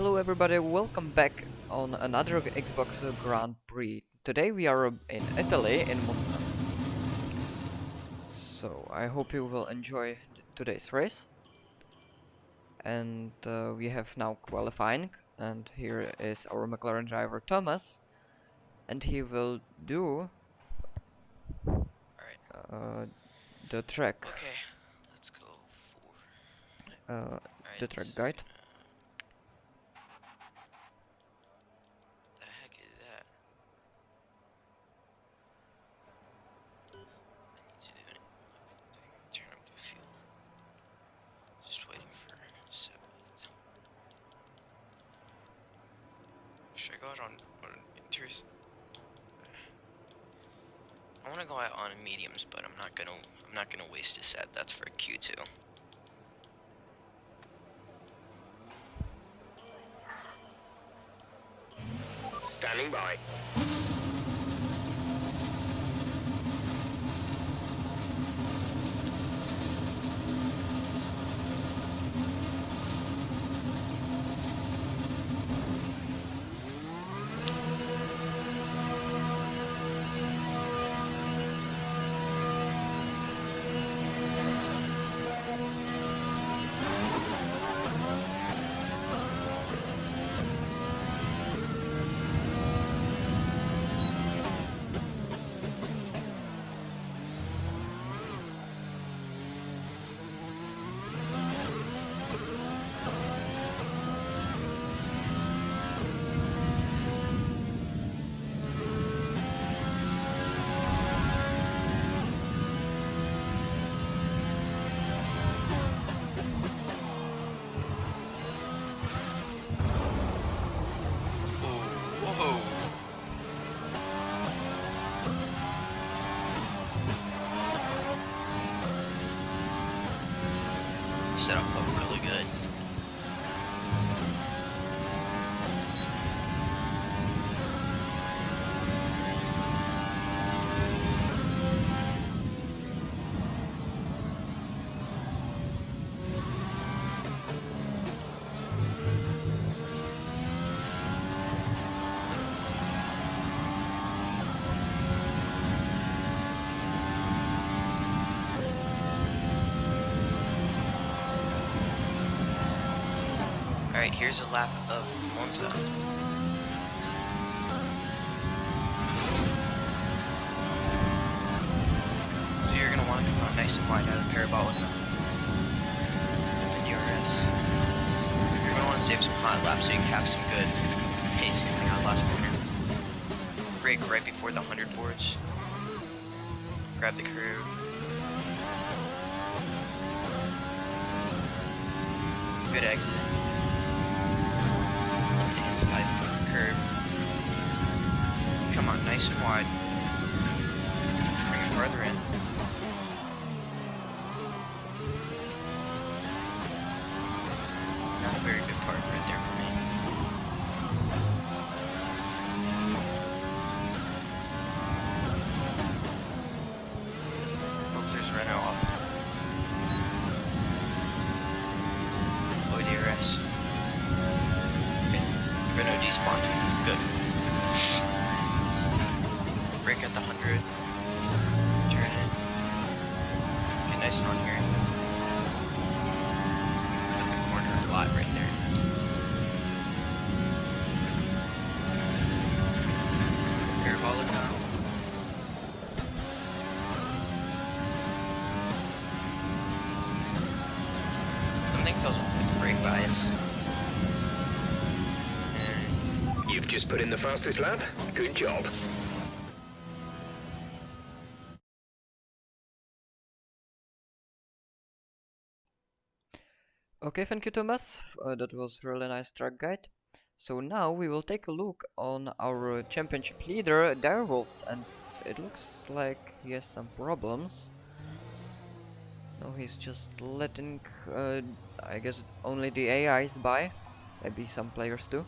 hello everybody, welcome back on another Xbox Grand Prix. Today we are in Italy, in Monza. So I hope you will enjoy today's race. And we have now qualifying, and here is our McLaren driver Thomas, and he will do Alright. the track, Okay, let's go for. Alright, the this track is guide. the heck is that? I need to do it. Turn up the fuel. Just waiting for 7th. Should I go out on interiors? I want to go out on mediums, but I'm not gonna waste a set. That's for Q2. Standing by. Whoa! Setup looked really good. Alright, here's a lap of Monza. So you're gonna want to come out nice and wide out of parabolic. With the DRS. You're gonna want to save some hot laps so you can have some good pace coming out last corner. Brake right before the 100 boards. Grab the curve. Good exit. Left hand slide for the curve. Come on, nice and wide. Bring it further in. Not a very good part right there for me. Oh, there's Renault off. Oh, DRS. Okay. Renault despawned. Good. Brake at the 100. Turn it. Get nice and on here. Cut the corner a lot right there. Parabolic now. Something tells me it's brake bias. And You've just put in the fastest lap. Good job. Okay, thank you Thomas, that was really nice track guide. So now we will take a look on our championship leader, Direwolves, and it looks like he has some problems. No, he's just letting, I guess, only the AIs by. Maybe some players do.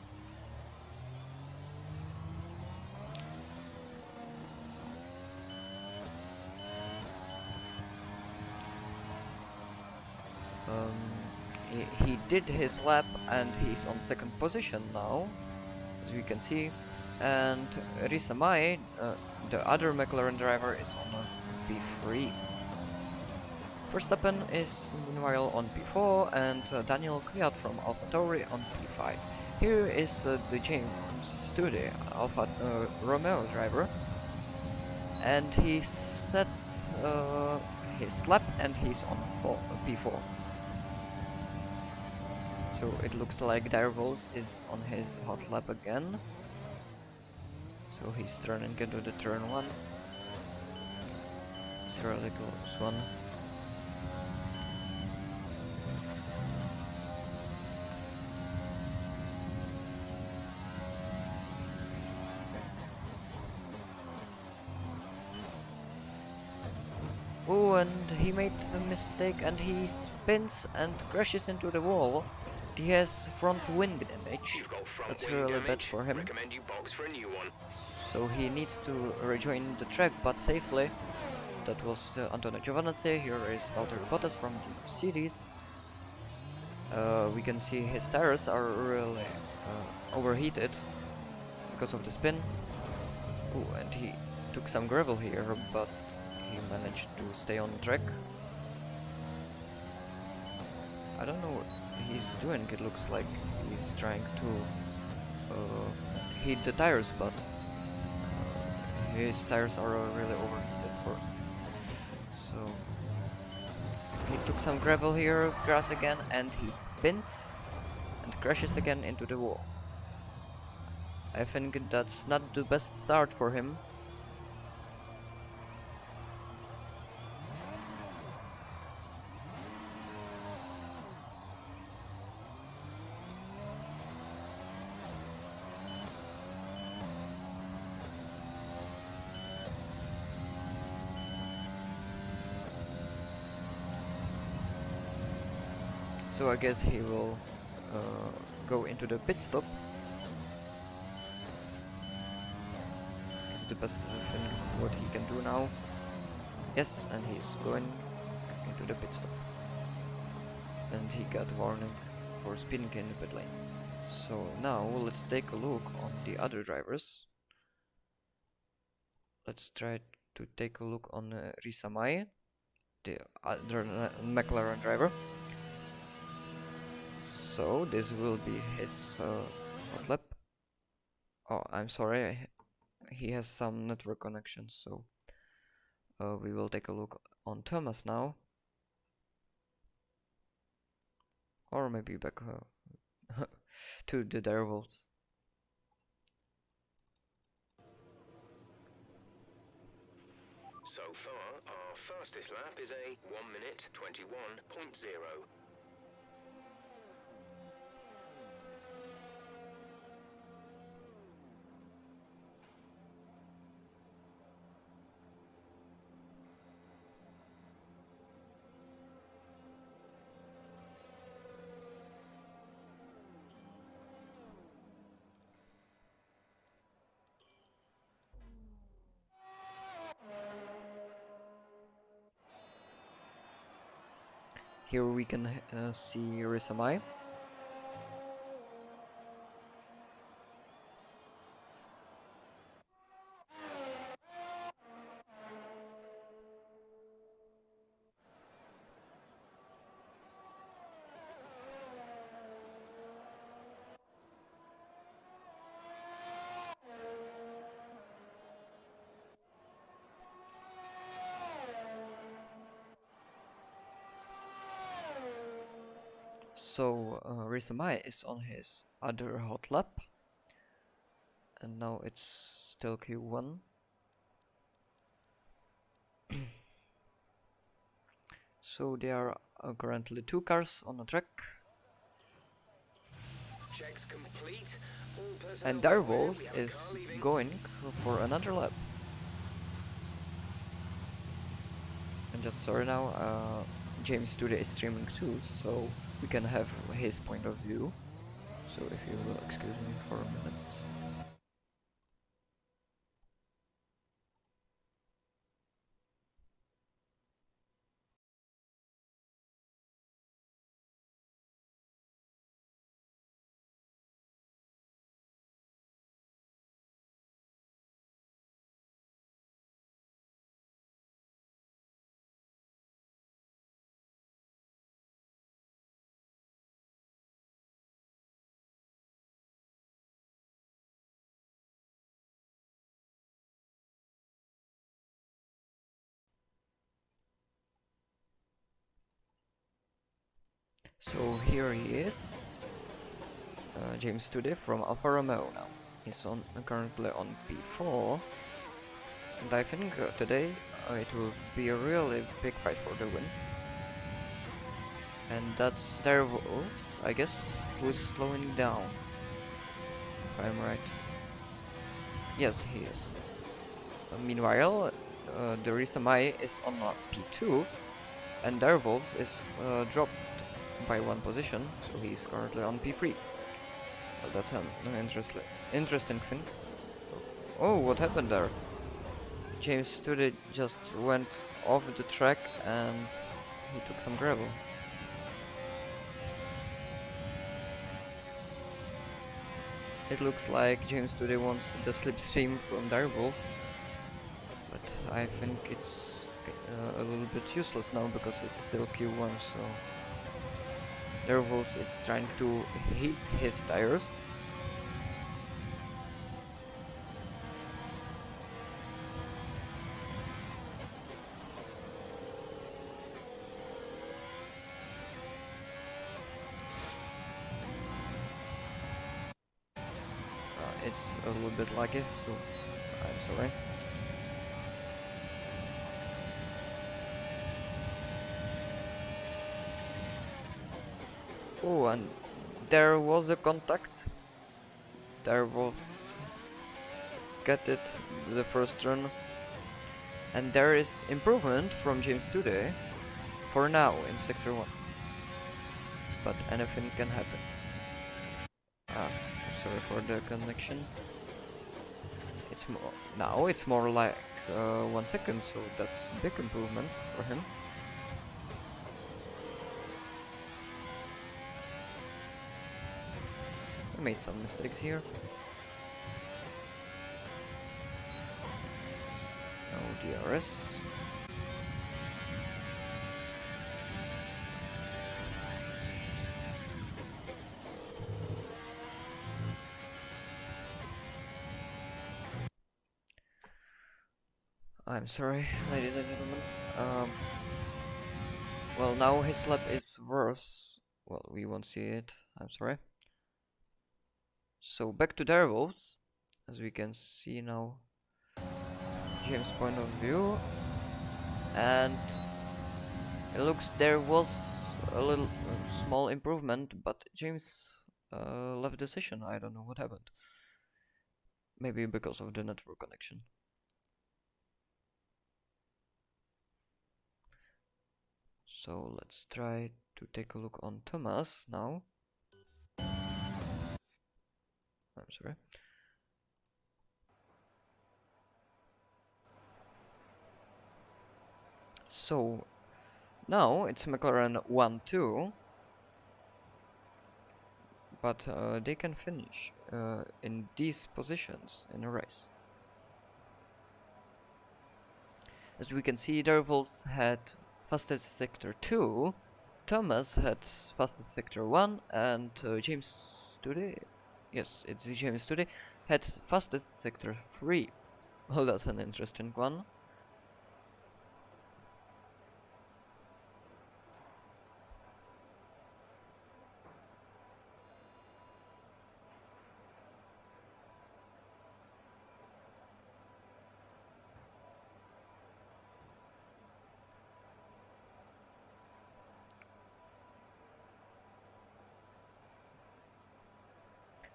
he did his lap and he's on second position now, as we can see. And Risa Mai, the other McLaren driver, is on a P3. Verstappen is meanwhile on P4 and Daniel Kvyat from AlphaTauri on P5. Here is the James Studi, Alfa Romeo driver, and he set his lap and he's on P4. So it looks like Direwolves is on his hot lap again. So he's turning into the turn 1. It's a really close one. Oh, and he made a mistake and he spins and crashes into the wall. He has front wing damage. You've got front That's wing really bad damage. for him. Recommend you box for a new one. So he needs to rejoin the track, but safely. That was Antonio Giovinazzi. Here is Valtteri Bottas from the Mercedes. We can see his tires are really overheated because of the spin. Oh, and he took some gravel here, but he managed to stay on track. I don't know what he's doing. It looks like he's trying to heat the tires, but his tires are really overheated for. So he took some gravel here, grass again, and he spins and crashes again into the wall. I think that's not the best start for him. So I guess he will go into the pit stop. It's the best thing what he can do now. Yes, and he's going into the pit stop. And he got warning for spinning in the pit lane. So now let's take a look on the other drivers. Let's try to take a look on Risa Mai, the other McLaren driver. So this will be his hot lap. Oh, I'm sorry, he has some network connections, so we will take a look on Thomas now. Or maybe back to the Direwolves. So far, our fastest lap is a 1 minute 21.0. Here we can see Risa Mai. So Risa Mai is on his other hot lap, and now it's still Q1. So there are currently 2 cars on the track, Checks complete. All personnel and aware. Direwolves We have a is car leaving. going for another lap. And just sorry now, James today is streaming too, so we can have his point of view. So if you will excuse me for a minute. So here he is, James Today from Alfa Romeo now. He's currently on P4, and I think today it will be a really big fight for the win. And that's Wolves, I guess, who is slowing down, if I'm right. Yes, he is. Meanwhile, the Risamai is on P2, and Wolves is dropped by one position, so he's currently on P3. So that's an interesting thing. Oh, what happened there? James Studi just went off the track and he took some gravel. It looks like James Studi wants the slipstream from Direwolves, but I think it's a little bit useless now because it's still Q1, so Direwolves is trying to hit his tires. It's a little bit laggy, so I'm sorry. Oh, and there was a contact. Direwolves get it the first run. And there is improvement from James today, for now in Sector 1. But anything can happen. Sorry for the connection. It's more now. It's more like 1 second, so that's big improvement for him. I made some mistakes here. No DRS. I'm sorry, ladies and gentlemen. Well, now his lap is worse. Well, we won't see it. I'm sorry. So back to Direwolves, as we can see now. James' point of view, and it looks there was a little small improvement, but James left the session. I don't know what happened. Maybe because of the network connection. So let's try to take a look on Thomas now. I'm sorry. So now it's McLaren 1-2, but they can finish in these positions in a race. As we can see, Direwolves had fastest sector 2, Thomas had fastest sector 1, and James today, yes, it's James today, had fastest sector 3. Well, that's an interesting one.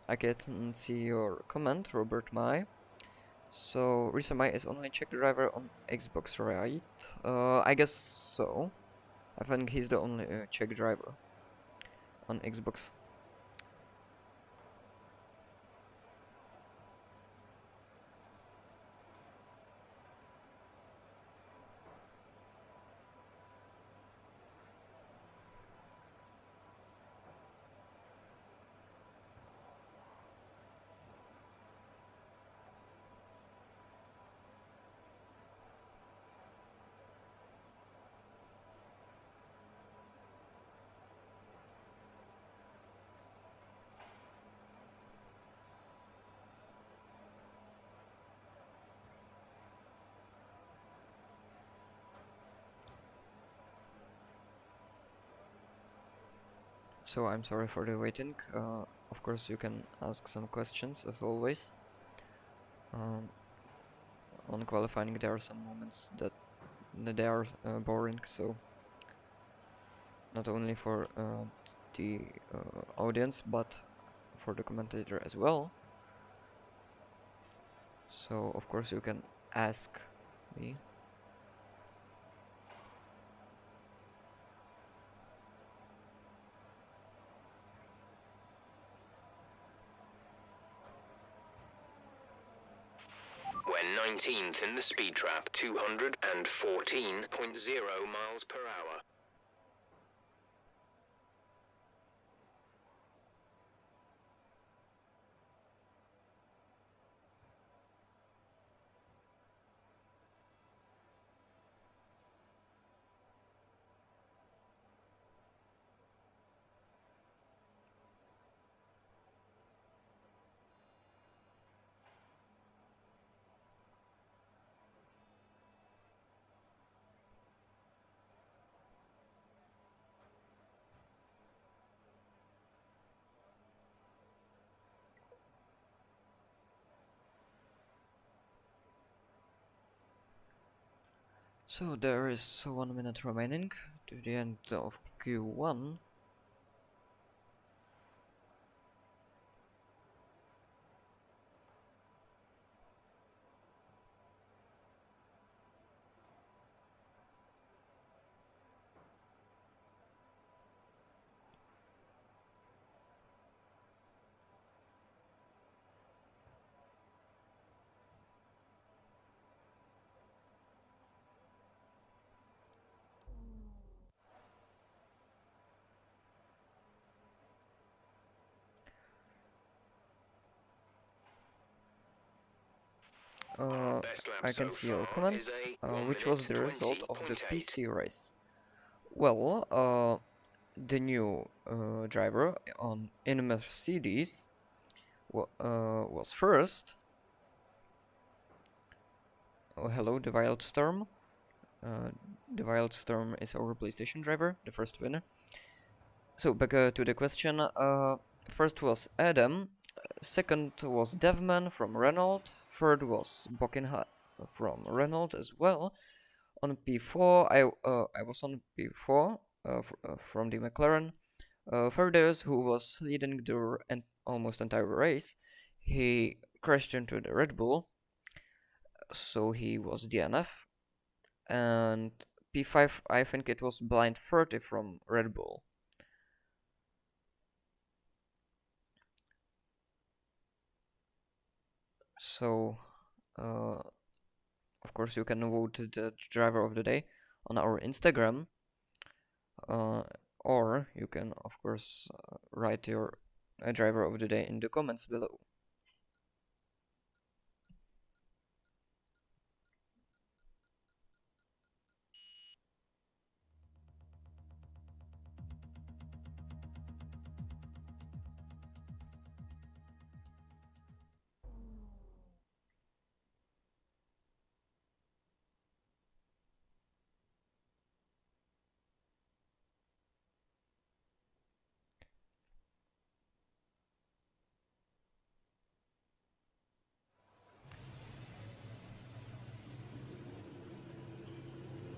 I can see your comment, Robert Mai. So, Risa Mai is only Czech driver on Xbox, right? I guess so. I think he's the only Czech driver on Xbox. So I'm sorry for the waiting. Of course, you can ask some questions as always. On qualifying, there are some moments that they are boring, so not only for the audience, but for the commentator as well. So of course you can ask me. When 19th in the speed trap, 214.0 miles per hour. So there is 1 minute remaining to the end of Q1. Best lap I so can see your far is comments. a 1 Which was minute the result of the 20.8. PC race? Well, the new driver in Mercedes was first. Oh, hello, the Wildstorm. The Wildstorm is our PlayStation driver, the first winner. So back to the question. First was Adam. Second was Devman from Renault. Third was Bokenha from Renault as well. On P4, I was on P4 from the McLaren. Ferdes, who was leading the almost entire race, he crashed into the Red Bull, so he was DNF. And P5, I think it was blind 30 from Red Bull. So, of course, you can vote the driver of the day on our Instagram, or you can, of course, write your driver of the day in the comments below.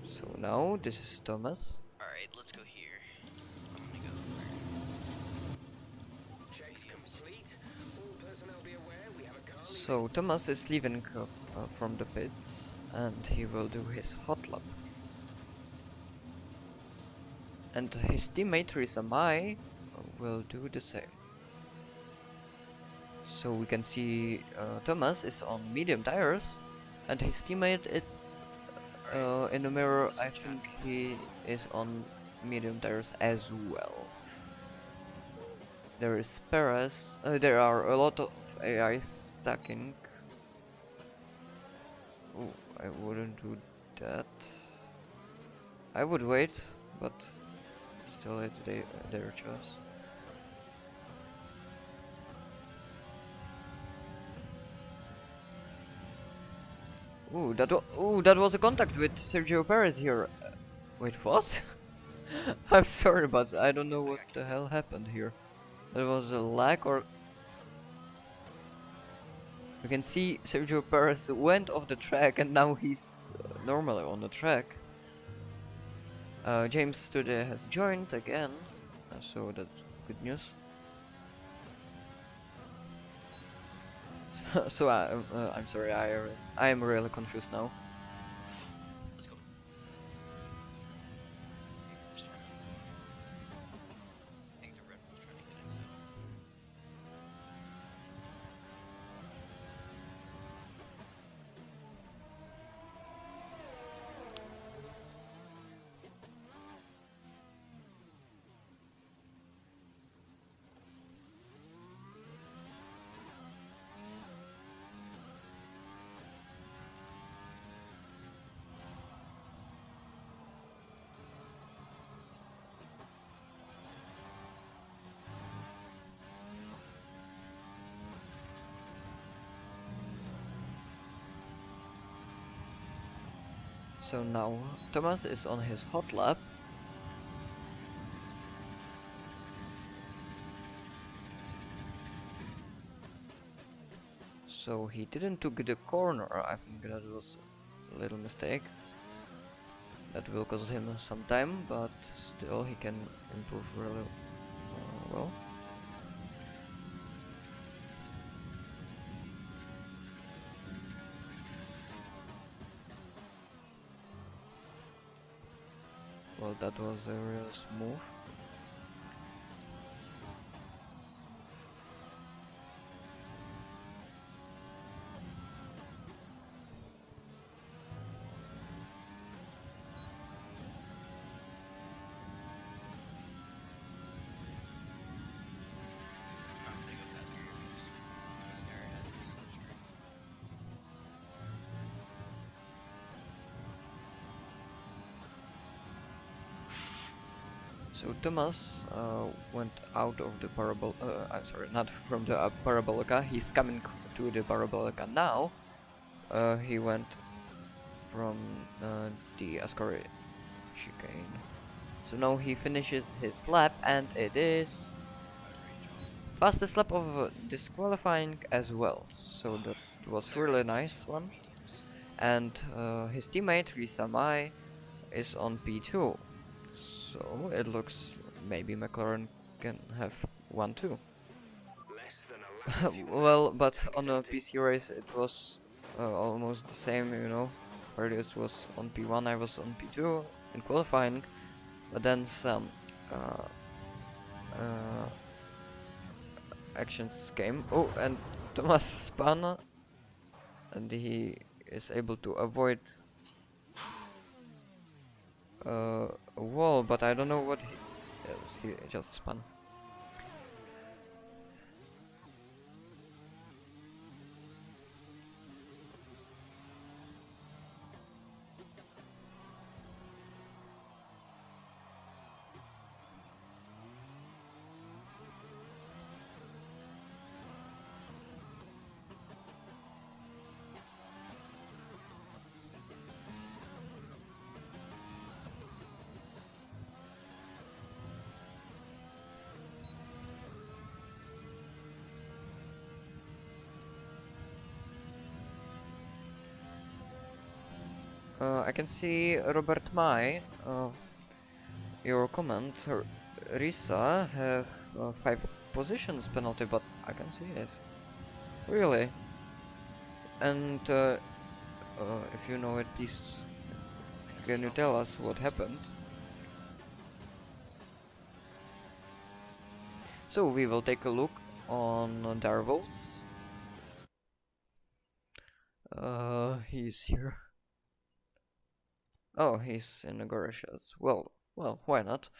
So now this is Thomas. Alright, let's go here. I'm gonna go Checks complete. All personnel be aware we have a car So Thomas is leaving from the pits, and he will do his hot lap. And his teammate Theresa Mai will do the same. So we can see Thomas is on medium tires, and his teammate in the mirror, I think he is on medium tires as well. There is Perez. There are a lot of AI stacking. Oh, I wouldn't do that. I would wait, but still it's their choice. Ooh, that was a contact with Sergio Perez here. Wait, what? I'm sorry, but I don't know what the hell happened here. There was a lag, or you can see Sergio Perez went off the track and now he's normally on the track. James today has joined again, so that's good news. So I'm sorry, I am really confused now. Let's go. I think the Red Bull's trying to get into it. So now Thomas is on his hot lap. So he didn't took the corner. I think that was a little mistake. That will cost him some time, but still he can improve really well. Well, that was a real smooth. Oh, they go past your earpiece. There it is. Slipstream. So Thomas went out of the parabol. I'm sorry, not from the parabolica. He's coming to the parabolica now. He went from the Ascari chicane. So now he finishes his lap, and it is fastest lap of disqualifying as well. So that was They're really gonna do nice two one. mediums. And his teammate Risa Mai is on P2. So it looks maybe McLaren can have one too. Less than a lap fuel Well, now. but Tank is on a empty. PC race it was almost the same, you know. Radius was on P1, I was on P2 in qualifying, but then some uh, uh, actions came. Oh, and Thomas spun, and he is able to avoid a wall, but I don't know what he is. He just spun. I can see Robert Mai. Your comment, Risa have 5 positions penalty, but I can see it. Really? And if you know it, please can you tell us what happened? So we will take a look on Darvolts. He's here. Oh, he's in the garage as well. Well, why not?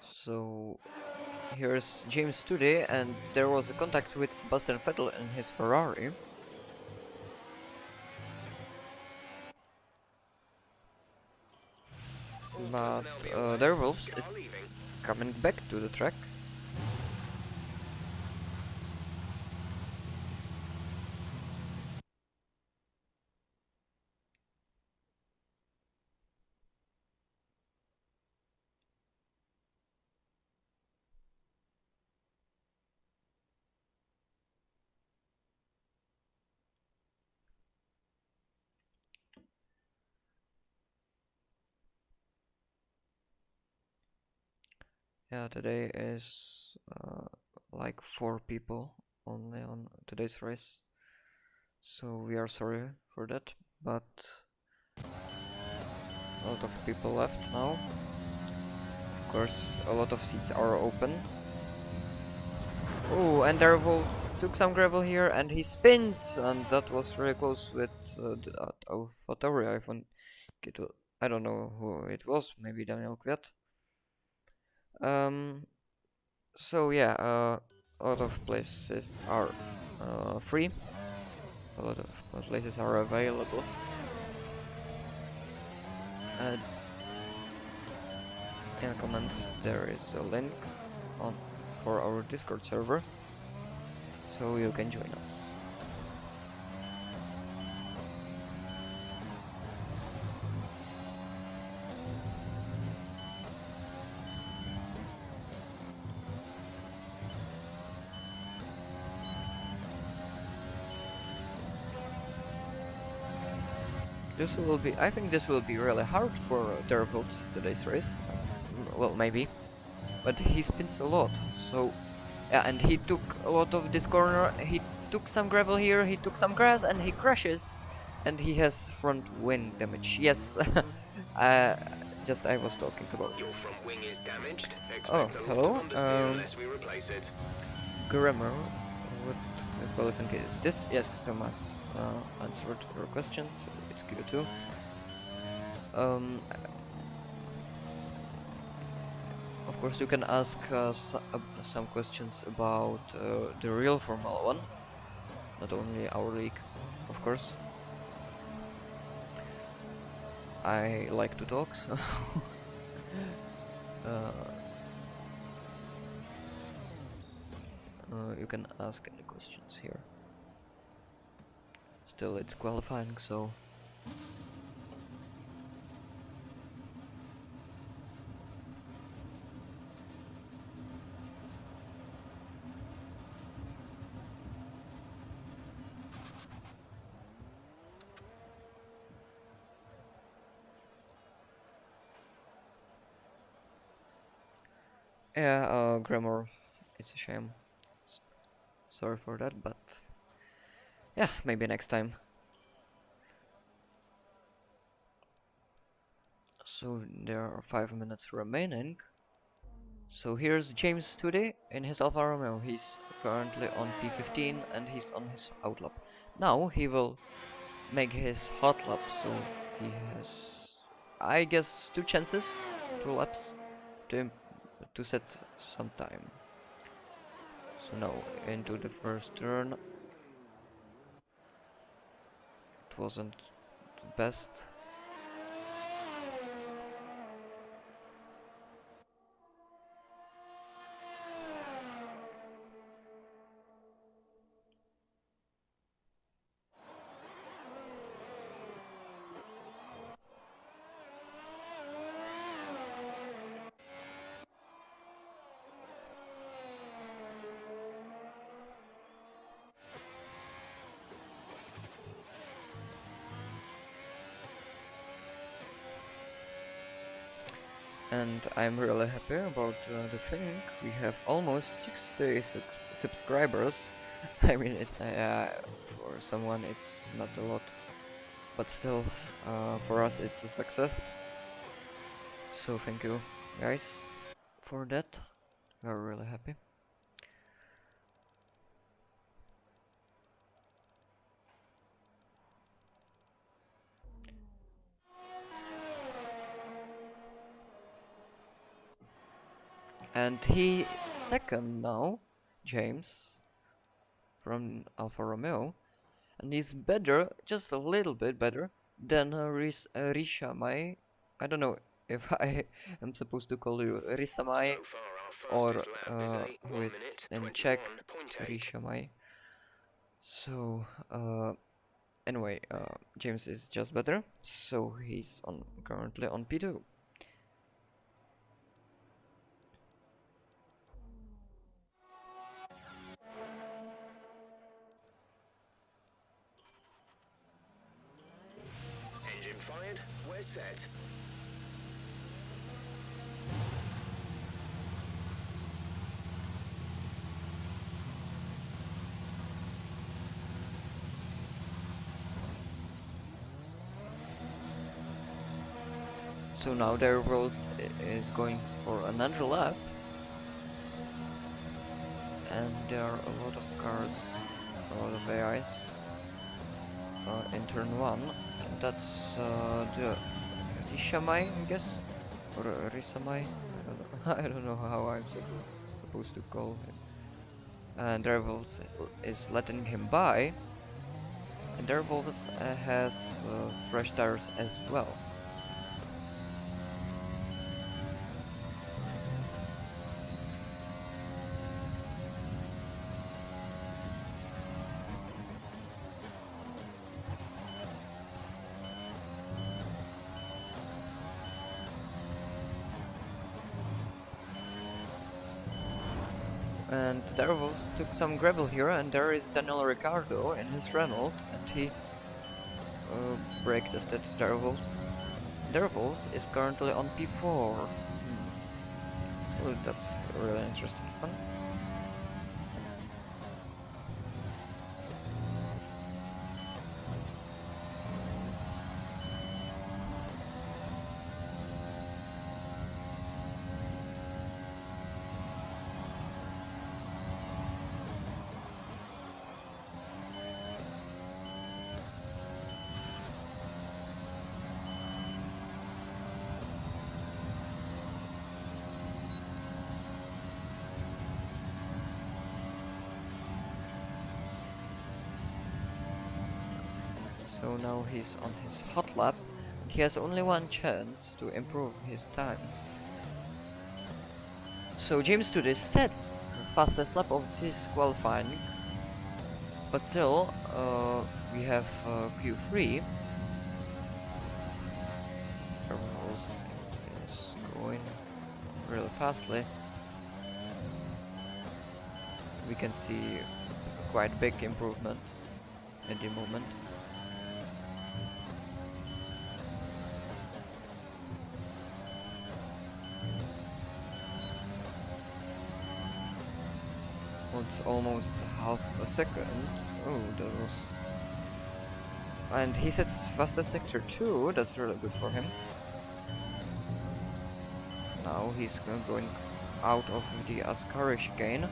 So here's James today, and there was a contact with Sebastian Vettel in his Ferrari. All But personnel be aware. their Wolves Car is leaving. coming back to the track. Yeah, today is like 4 people only on today's race. So we are sorry for that, but a lot of people left now. Of course, a lot of seats are open. Oh, and there Wolves took some gravel here, and he spins, and that was really close with that AlphaTauri. I don't know who it was, maybe Daniel Kvyat. Um, so yeah, a lot of places are free. A lot of places are available. And in comments there is a link on for our Discord server, so you can join us. I think this will be really hard for Terrafields today's race. Well, maybe, but he spins a lot, so yeah, and he took a lot of this corner. He took some gravel here, he took some grass, and he crashes, and he has front wing damage. Yes, uh, just I was talking about. Your front wing is damaged. Oh, Expect a lot of hello. understeer unless we replace it. Grammar. What qualifying is this? Yes, Thomas answered your questions. So it's Q2. Of course, you can ask some questions about the real Formula One, not only our league, of course. I like to talk, so uh, you can ask any questions here. Still, it's qualifying, so yeah, grammar. It's a shame. S Sorry for that, but yeah, maybe next time. So there are 5 minutes remaining. So here's James today in his Alfa Romeo. He's currently on P15 and he's on his outlap. Now he will make his hot lap, so he has, I guess, 2 chances, 2 laps to set some time. So now into the first turn. It wasn't the best. And I'm really happy about the thing. We have almost 60 subscribers. I mean, for someone it's not a lot, but still, for us it's a success. So thank you, guys, for that. We're really happy. And he second now, James, from Alfa Romeo, and he's better, just a little bit better than Rishamai. I don't know if I am supposed to call you So Risamai far, our or fastest lap is a who 1 it's minute in Czech 21.8. Rishamai. So anyway, James is just better, so he's on currently on P2. Engine fired, we're set. So now their world is going for another lap, and there are a lot of cars, a lot of AIs in turn 1, and that's the Rishamai, I guess, or Risamai, I don't know, I don't know how I'm supposed to call him. And Dervils is letting him by, and Dervils has fresh tires as well. And Dervils took some gravel here, and there is Daniel Ricciardo in his Renault, and he brake tested Dervils. Dervils is currently on P4. Well, that's a really interesting one. So now he's on his hot lap, and he has only one chance to improve his time. So James Today sets fastest lap of this qualifying, but still we have Q3. Everyone's is going really fastly. We can see quite big improvement at the moment. Well, it's almost half a second. Oh, that was... And he sets fastest sector too, that's really good for him. Now he's going out of the Ascari chicane.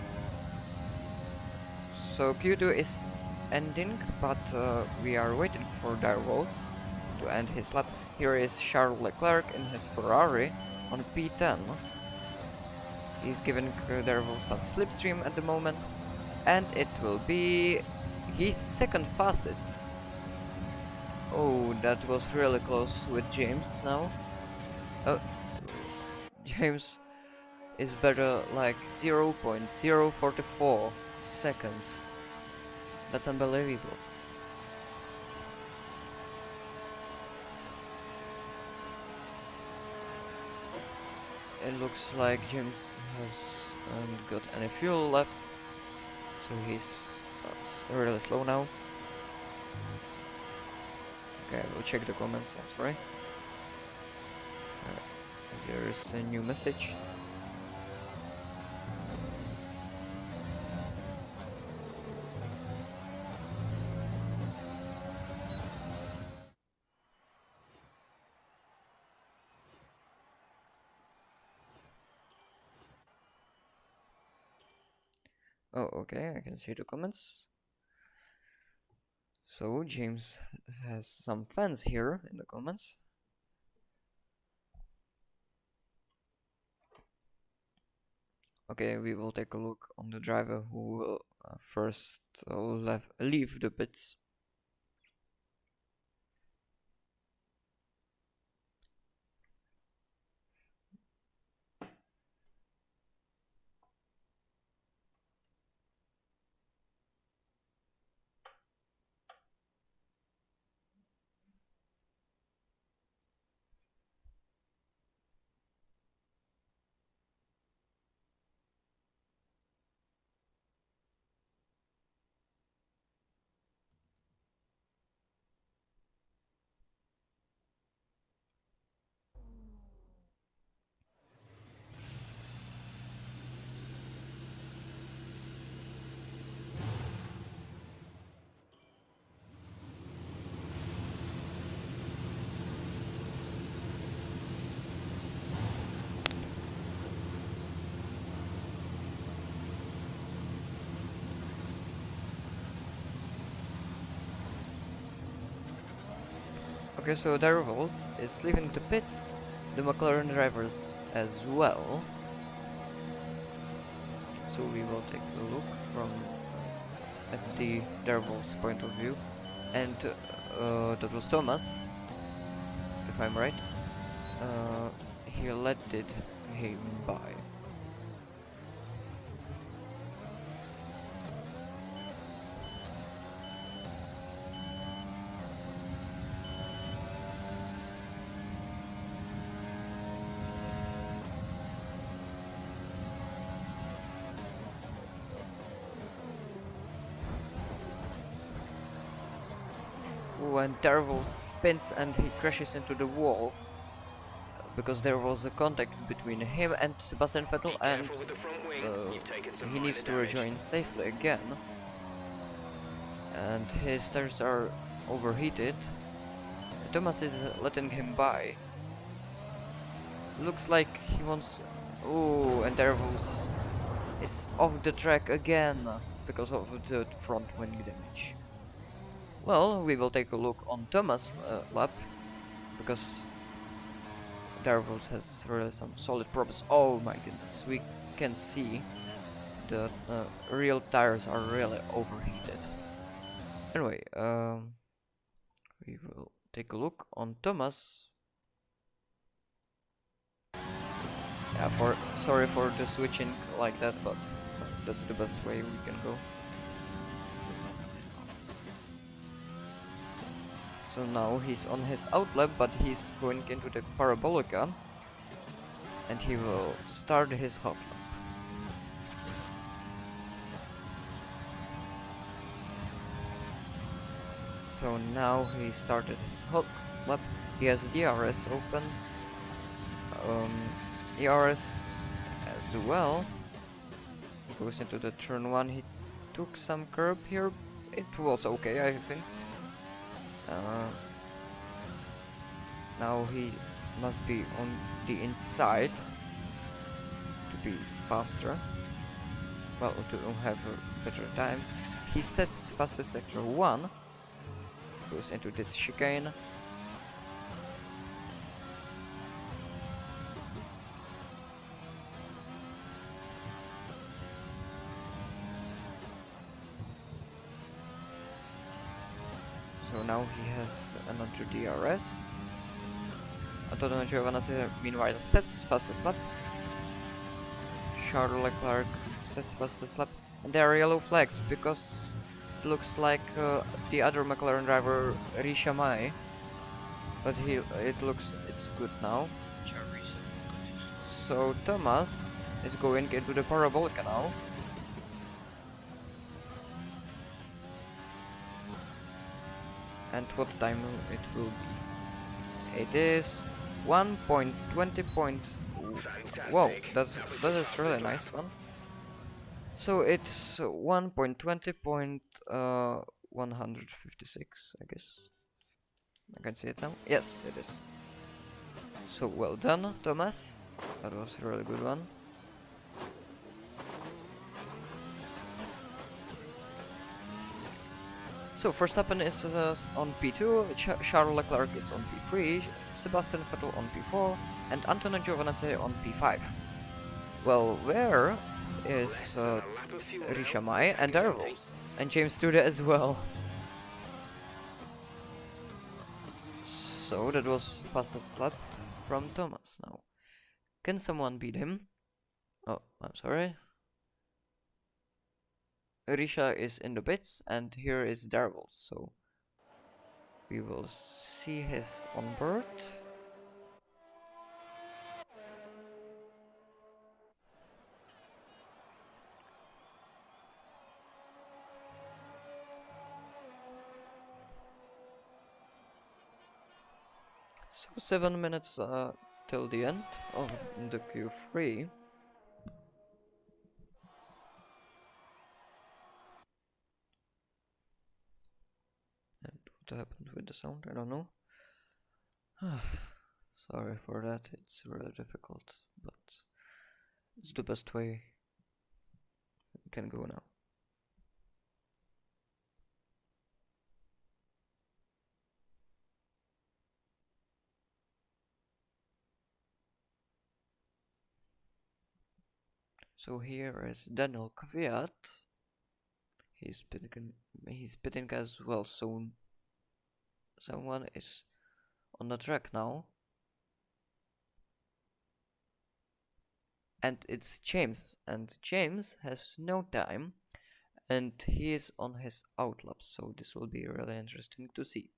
So Q2 is ending, but we are waiting for Direwolves to end his lap. Here is Charles Leclerc in his Ferrari on P10. He's giving Direwolves some slipstream at the moment, and it will be his second fastest. Oh, that was really close with James now. Oh, James is better like 0.044 seconds. That's unbelievable. It looks like James hasn't got any fuel left, so he's really slow now. Okay, we'll check the comments, I'm sorry. There's a new message. Oh, okay, I can see the comments. So, James has some fans here in the comments. Okay, we will take a look on the driver who will first leave the pits. Okay, so Darvolts is leaving the pits, the McLaren drivers as well. So we will take a look from at the Darvolts point of view, and that was Thomas, if I'm right. He let him by. When Darvel spins and he crashes into the wall, because there was a contact between him and Sebastian Vettel, and Careful with the front wing. You've taken some he needs to minor damage. rejoin safely again. And his tires are overheated. Thomas is letting him by. Looks like he wants... Oh, and Darvel is off the track again because of the front wing damage. Well, we will take a look on Thomas' lap, because Darvel has really some solid problems. Oh my goodness, we can see the real tires are really overheated. Anyway, we will take a look on Thomas. Yeah, sorry for the switching like that, but that's the best way we can go. So now he's on his outlap, but he's going into the Parabolica, and he will start his hot lap. So now he started his hot lap. He has DRS open, ERS as well. He goes into the turn 1. He took some curb here. It was okay, I think. Now he must be on the inside to be faster. Well, to have a better time. He sets fastest sector 1. Goes into this chicane. So now he has another DRS. Antonio Giovinazzi meanwhile sets fastest lap. Charles Leclerc sets fastest lap. And there are yellow flags because it looks like the other McLaren driver Risha Mai. But it's good now. So Thomas is going into the Parabolica now. And what time it will be? It is 1.20 point. Wow, that is really nice one. So it's 1.20.156, I guess. I can see it now. Yes, it is. So well done, Thomas. That was a really good one. So Verstappen is on P2, Charles Leclerc is on P3, Sebastian Vettel on P4, and Antonio Giovinazzi on P5. Well, where is Less than a lap of fuel now. Rishamai and Tank is empty. Darvels. And James Duda as well. So that was fastest lap from Thomas now. Can someone beat him? Oh, I'm sorry. Risha is in the pits and here is Darvels, so we will see his onboard. So 7 minutes till the end of the Q3. And what happened with the sound? I don't know. Sorry for that, it's really difficult, but it's the best way we can go now. So here is Daniel Kvyat. He's pitting as well, so someone is on the track now. And it's James, and James has no time, and he is on his outlap, so this will be really interesting to see.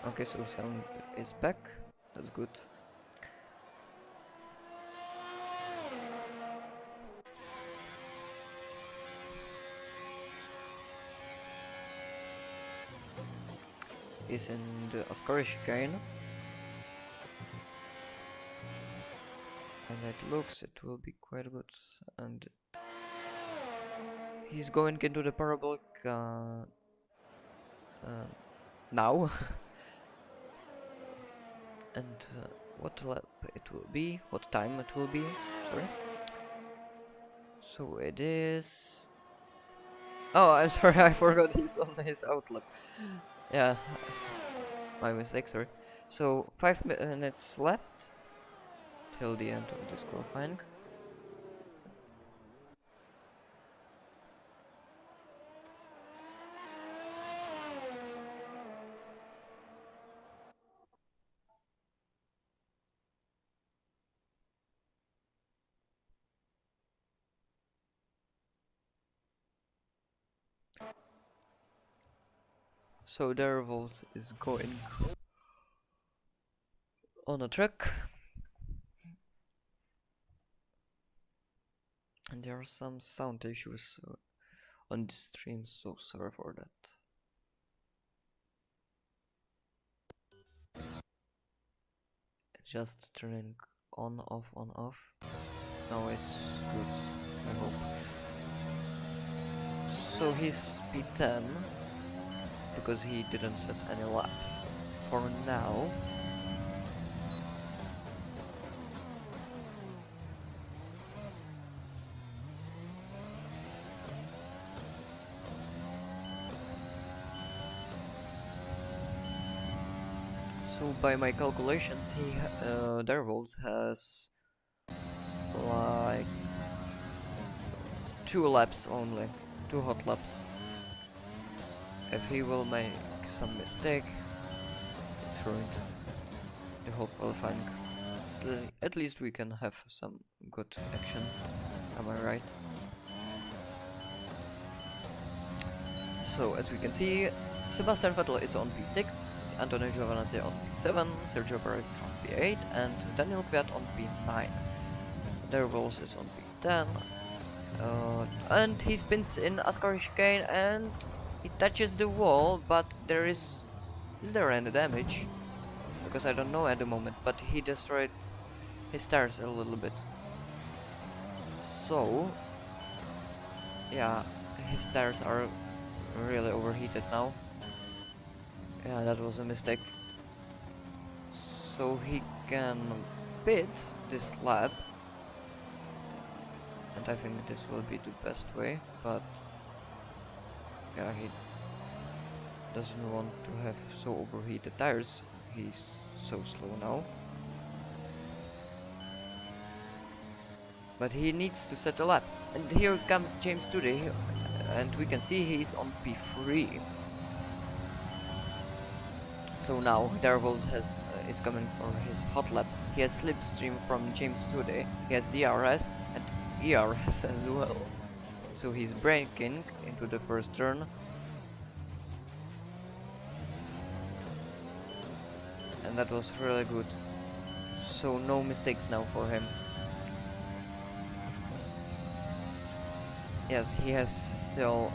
Okay, so sound is back. That's good. Is in the Ascari chicane. And it looks it will be quite good. And he's going into the parabolic now. And what lap it will be, what time it will be, sorry. So it is... Oh, I'm sorry, I forgot he's on his outlap. Yeah, my mistake, sorry. So 5 minutes left till the end of this qualifying. So Darvels is going on a track. And there are some sound issues on the stream, so sorry for that. Just turning on, off, on, off. Now it's good, I hope. So he's P10 because he didn't set any lap for now. So by my calculations, Darvels has like 2 laps only, 2 hot laps. If he will make some mistake, it's ruined the whole qualifying. At least we can have some good action, am I right? So as we can see, Sebastian Vettel is on P6, Antonio Giovinazzi on P7, Sergio Perez on P8, and Daniel Kvyat on P9. Darvels is on P10, and he spins in Ascari chicane and he touches the wall, but is there any damage? Because I don't know at the moment, but he destroyed his tires a little bit. So, yeah, his tires are really overheated now. Yeah, that was a mistake. so he can bid this lap, and I think this will be the best way, but yeah, he doesn't want to have so overheated tires. He's so slow now. But he needs to set a lap. And here comes James today, and we can see he's on P3. So now Darwolves is coming for his hot lap. He has slipstream from James today. He has DRS and ERS as well. So he's braking into the first turn. And that was really good. So no mistakes now for him. Yes, he has still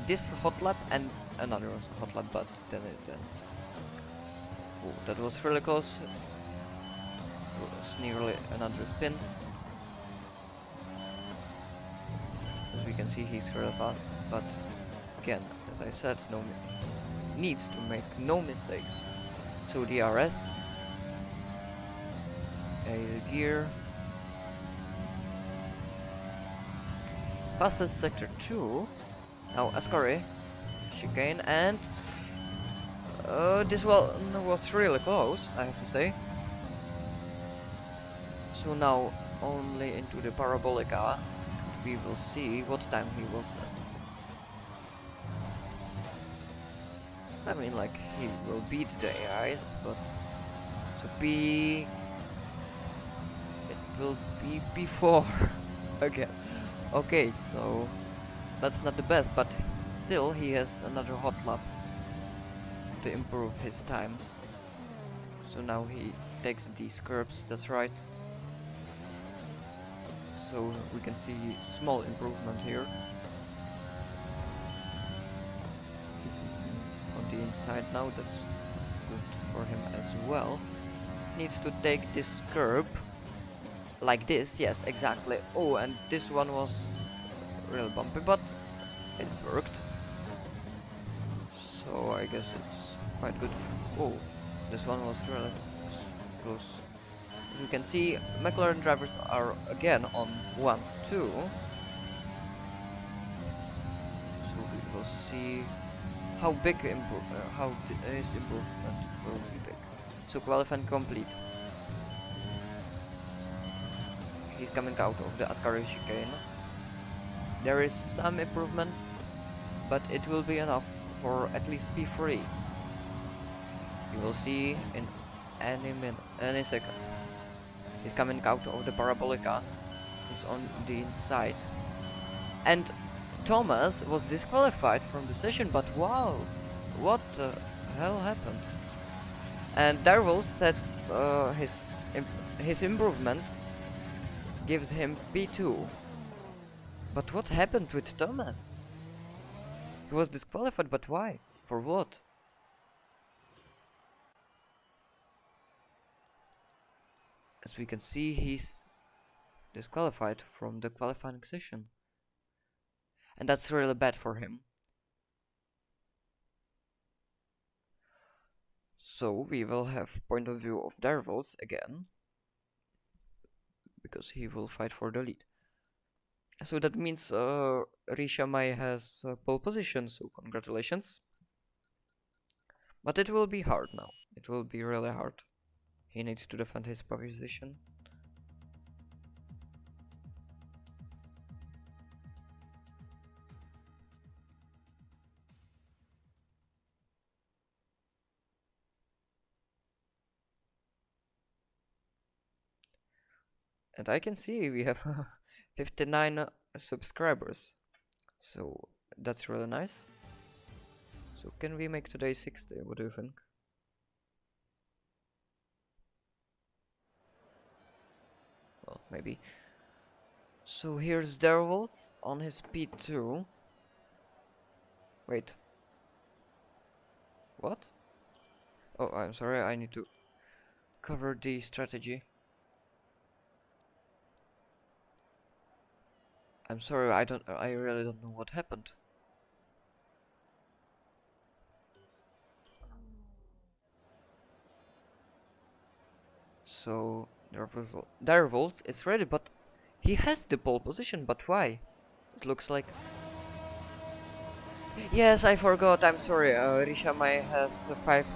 this hot lap and another hot lap, but then it ends. Ooh, that was really close. It was nearly another spin. As we can see, he's really fast, but again, as I said, needs to make no mistakes. So DRS, a gear, passes sector 2. Now Ascari, chicane, and this one was really close, I have to say. So now only into the Parabolica. We will see what time he will set. I mean, like, he will beat the AIs, but to be... it will be before again. Okay, so that's not the best, but still he has another hot lap to improve his time. So now he takes these curbs, that's right. So we can see small improvement here. He's on the inside now, that's good for him as well. Needs to take this curb like this, yes, exactly. Oh, and this one was real bumpy, but it worked. So I guess it's quite good. Oh, this one was really close. As you can see, McLaren drivers are again on 1-2. So we will see how big his improvement will be big. So qualifying complete. He's coming out of the Ascari chicane. There is some improvement, but it will be enough for at least P3. You will see in any second. He's coming out of the Parabolica. He's on the inside. And Thomas was disqualified from the session, but wow, what the hell happened? And Darwell sets his improvements, gives him P2. But what happened with Thomas? He was disqualified, but why? For what? As we can see, he's disqualified from the qualifying session. And that's really bad for him. So we will have point of view of Darvels again, because he will fight for the lead. So that means Risha Mai has pole position, so congratulations. But it will be hard now. It will be really hard. He needs to defend his position. And I can see we have 59 subscribers. So that's really nice. So can we make today 60? What do you think? Well, maybe. So here's Darwolf on his P2. Wait. What? Oh, I'm sorry, I need to cover the strategy. I'm sorry, I really don't know what happened. So Direwolves is ready, but he has the pole position. But why? It looks like. Yes, I forgot. I'm sorry. Rishamai has 5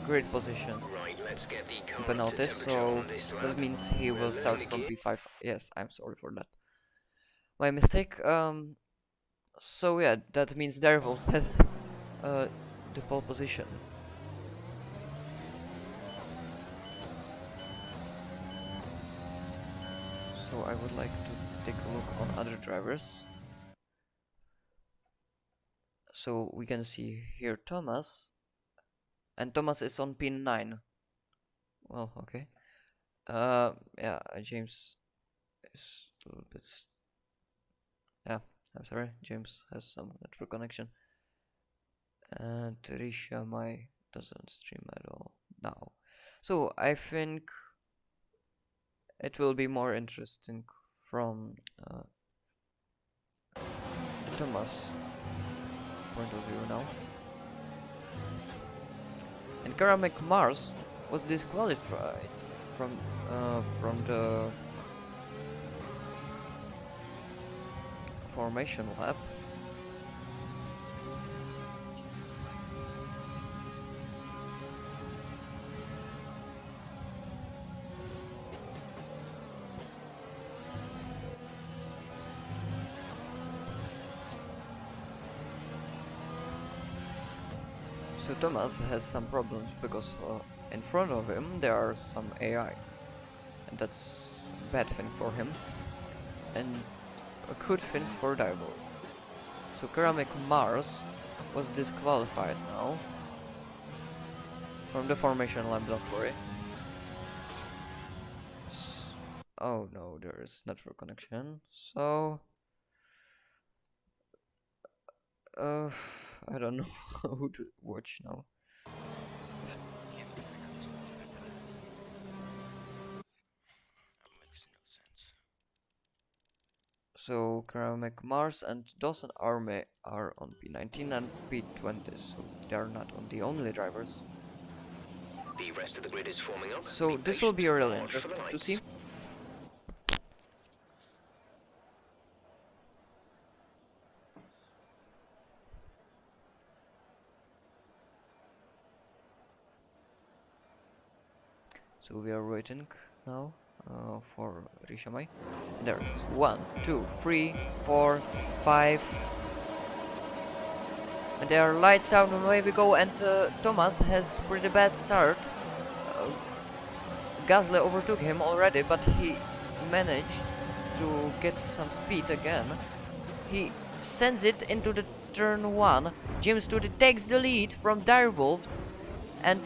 grid position Right, let's get the car up to penalties, temperature so on this lap. that means he We're will start loading the from gear. P5. Yes, I'm sorry for that. My mistake. So yeah, that means Direwolves has the pole position. So I would like to take a look on other drivers. So we can see here Thomas, and Thomas is on pin 9. Well, okay. Yeah, James is a little bit. Yeah, I'm sorry. James has some network connection, and Risha Mai doesn't stream at all now. So I think it will be more interesting from Thomas' point of view now. And Ceramic Mars was disqualified from the formation lap. So Thomas has some problems because in front of him there are some AIs, and that's a bad thing for him, and a good thing for Divers. So Ceramic Mars was disqualified now from the formation lap, don't worry. Oh no, there is network connection, so uh, I don't know who to watch now. So Ceramic Mars and Dawson Army are on P19 and P20, so they are not on the only drivers. The rest of the grid is forming up. So Be this will be patient. really Watch for the interesting to lights. see. So we are waiting now for Rishamai. There's 1, 2, 3, 4, 5. And there are lights out and away we go, and Thomas has pretty bad start. Uh, Gasly overtook him already, but he managed to get some speed again. He sends it into the turn 1. James Studi takes the lead from Direwolves, and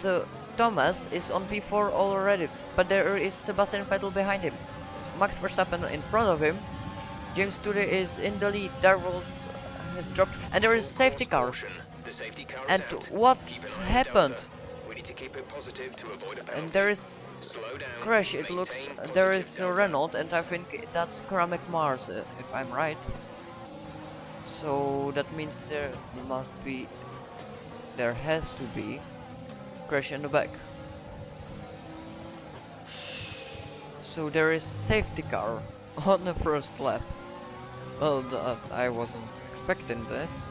Thomas is on P4 already, but there is Sebastian Vettel behind him. Max Verstappen in front of him. James Studi is in the lead. Direwolves has dropped, and there is safety car. The safety car is And out. what Keep an eye on happened? Delta. We need to keep it positive to avoid a penalty. And there is Slow down. crash. It looks there is a Renault, and I think that's Ceramic Mars, if I'm right. So that means there has to be crash in the back. So there is safety car on the first lap. Well, I wasn't expecting this.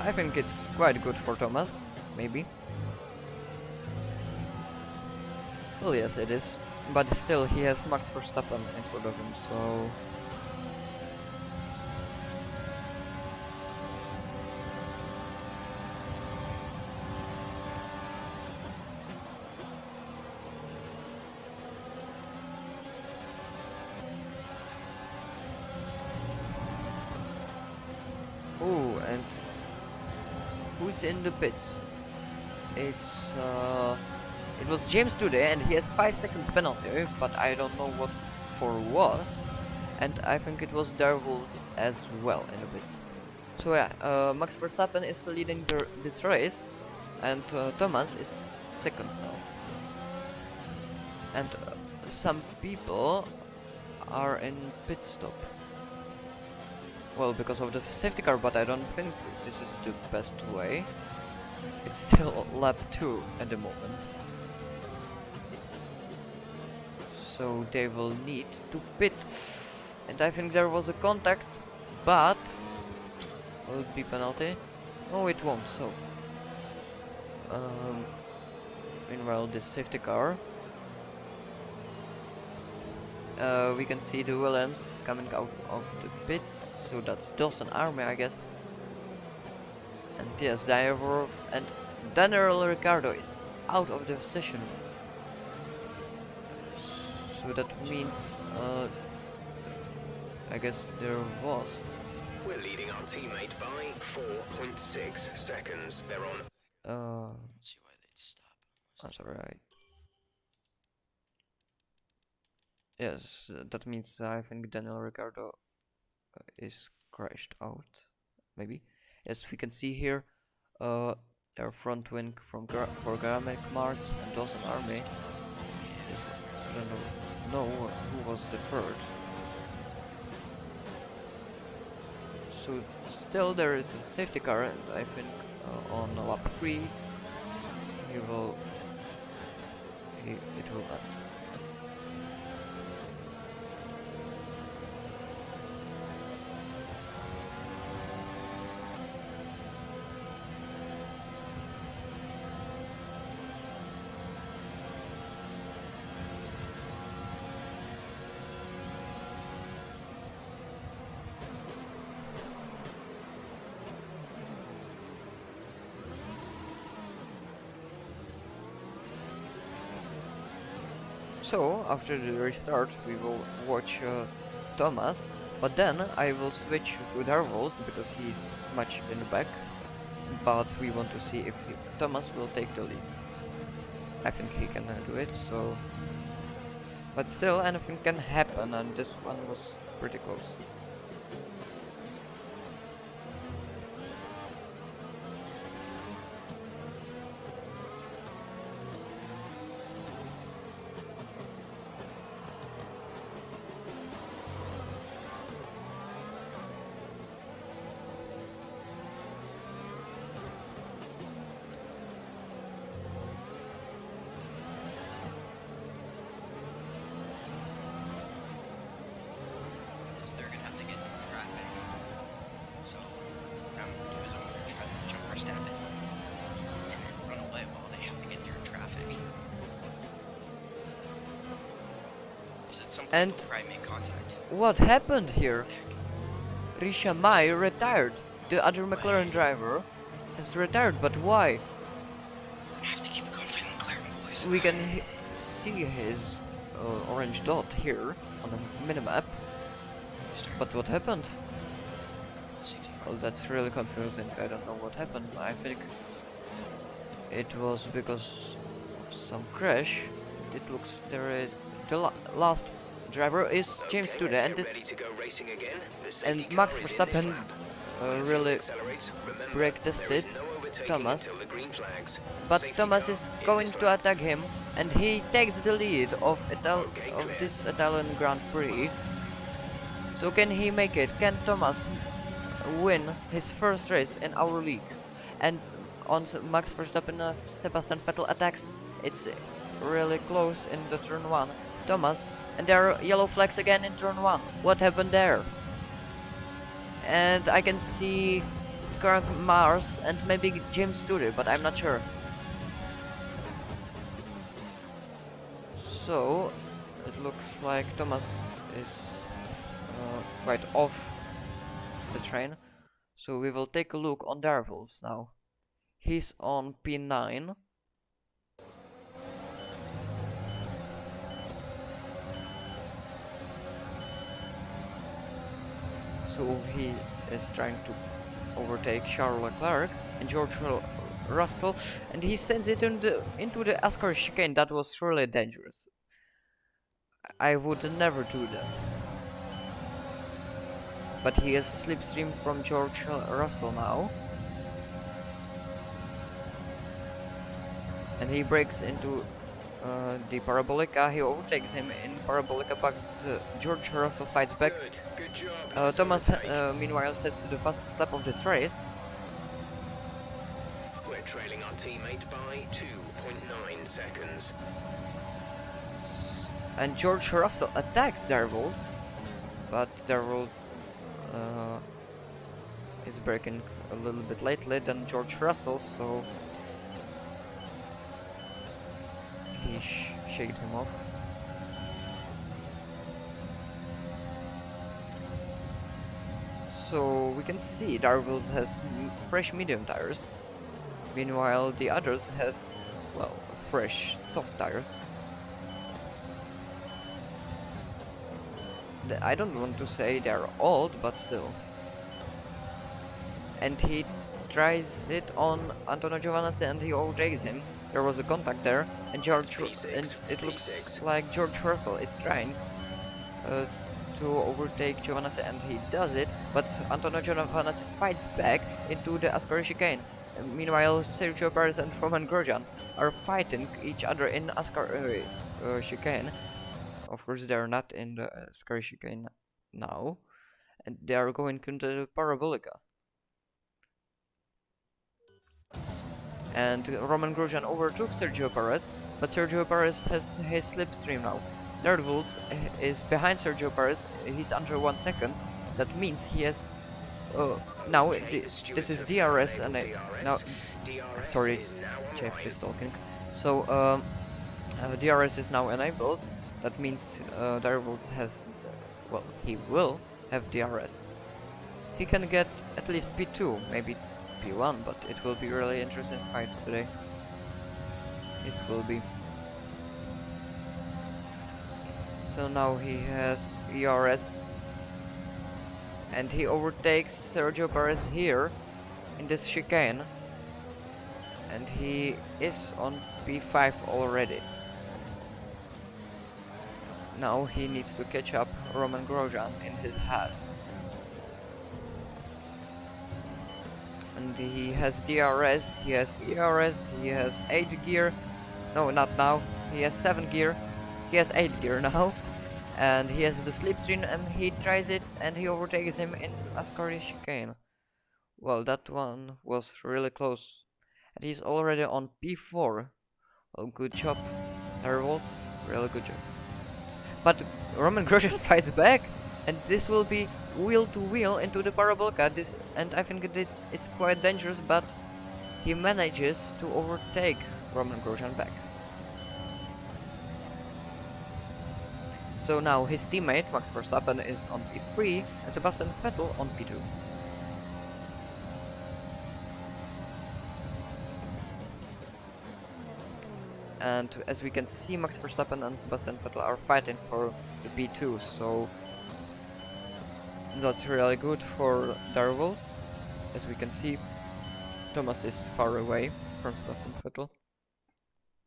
I think it's quite good for Thomas, maybe. Well, yes, it is. But still, he has Max Verstappen in front of him, so... Ooh, and who's in the pits? It's it was James today, and he has 5 seconds penalty, but I don't know what for what. And I think it was Darwolds as well in the pits. So yeah, Max Verstappen is leading this race, and Thomas is second now. And some people are in pit stop. well, because of the safety car, but I don't think this is the best way. It's still lap 2 at the moment. So they will need to pit. And I think there was a contact, but will it be penalty? No, it won't. So meanwhile, this safety car, we can see the Williams coming out of the pits. So that's Dawson Army, I guess. And yes, Diverworld and Daniel Ricciardo is out of the session. So that means, I guess there was. We're leading our teammate by 4.6 seconds. They're on. Let's see why they'd stop. I'm sorry. Yes, that means I think Daniel Ricciardo is crashed out. Maybe. Yes, we can see here their front wing from Programming Mars and Dawson Army. I don't know who was the third. So still there is a safety car, and I think on lap 3 it will end. So after the restart we will watch Thomas, but then I will switch to Darvels because he's much in the back, but we want to see if Thomas will take the lead. I think he can do it, so... But still anything can happen, and this one was pretty close. And what happened here? Risha Mai retired. The other McLaren driver has retired, but why? We can see his orange dot here on the minimap. But what happened? Well, that's really confusing. I don't know what happened. I think it was because of some crash. It looks there is the last driver is James Duda, and Max Verstappen really brake tested Thomas, but Thomas is going to attack him, and he takes the lead of this Italian Grand Prix. So can he make it? Can Thomas win his first race in our league? And on Max Verstappen, Sebastian Vettel attacks. It's really close in the turn 1. Thomas, and there are yellow flags again in turn 1. What happened there? And I can see Frank Mars and maybe James Stewart, but I'm not sure. So it looks like Thomas is quite off the train. So we will take a look on Darvels now. He's on P9. So he is trying to overtake Charles Leclerc and George Russell, and he sends it into the Ascari chicane. That was really dangerous. I would never do that. But he has slipstream from George Russell now. And he breaks into the Parabolica. He overtakes him in Parabolica, but George Russell fights back. Good job. Nice Thomas, overtake. meanwhile, sets the fastest lap of this race. We're trailing our teammate by 2.9 seconds. And George Russell attacks Darvels, but Darvels is braking a little bit lately than George Russell, so he shaked him off. So we can see Darvels has fresh medium tires, meanwhile the others has, well, fresh soft tires. I don't want to say they're old, but still. And he tries it on Antonio Giovinazzi and he overtakes him. There was a contact there, and and it looks like George Russell is trying to overtake Giovinazzi, and he does it, but Antonio Giovinazzi fights back into the Ascari chicane. Meanwhile, Sergio Perez and Roman Grosjean are fighting each other in Ascari chicane. Of course, they are not in the Ascari chicane now, and they are going into the Parabolica. And Roman Grosjean overtook Sergio Perez, but Sergio Perez has his slipstream now. Darvels is behind Sergio Perez, he's under 1 second. That means he has now this is DRS, and now sorry, Jeff is talking. So DRS is now enabled. That means Darvels has, well, he will have DRS. He can get at least P2, maybe P1, but it will be really interesting fight today. It will be. So now he has ERS, and he overtakes Sergio Perez here in this chicane, and he is on P5 already. Now he needs to catch up Roman Grosjean in his Haas. And he has DRS, he has ERS, he has 8 gear. No, not now. He has 7 gear. He has 8 gear now. And he has the slipstream, and he tries it and he overtakes him in Ascari chicane. Well, that one was really close. And he's already on P4. Well, good job, Darvels. Really good job. But Roman Grosjean fights back, and this will be wheel to wheel into the Parabolica. And I think it's quite dangerous, but he manages to overtake Roman Grosjean back. So now his teammate Max Verstappen is on P3 and Sebastian Vettel on P2. And as we can see, Max Verstappen and Sebastian Vettel are fighting for the P2, so that's really good for Darvels. As we can see, Thomas is far away from Sebastian Vettel.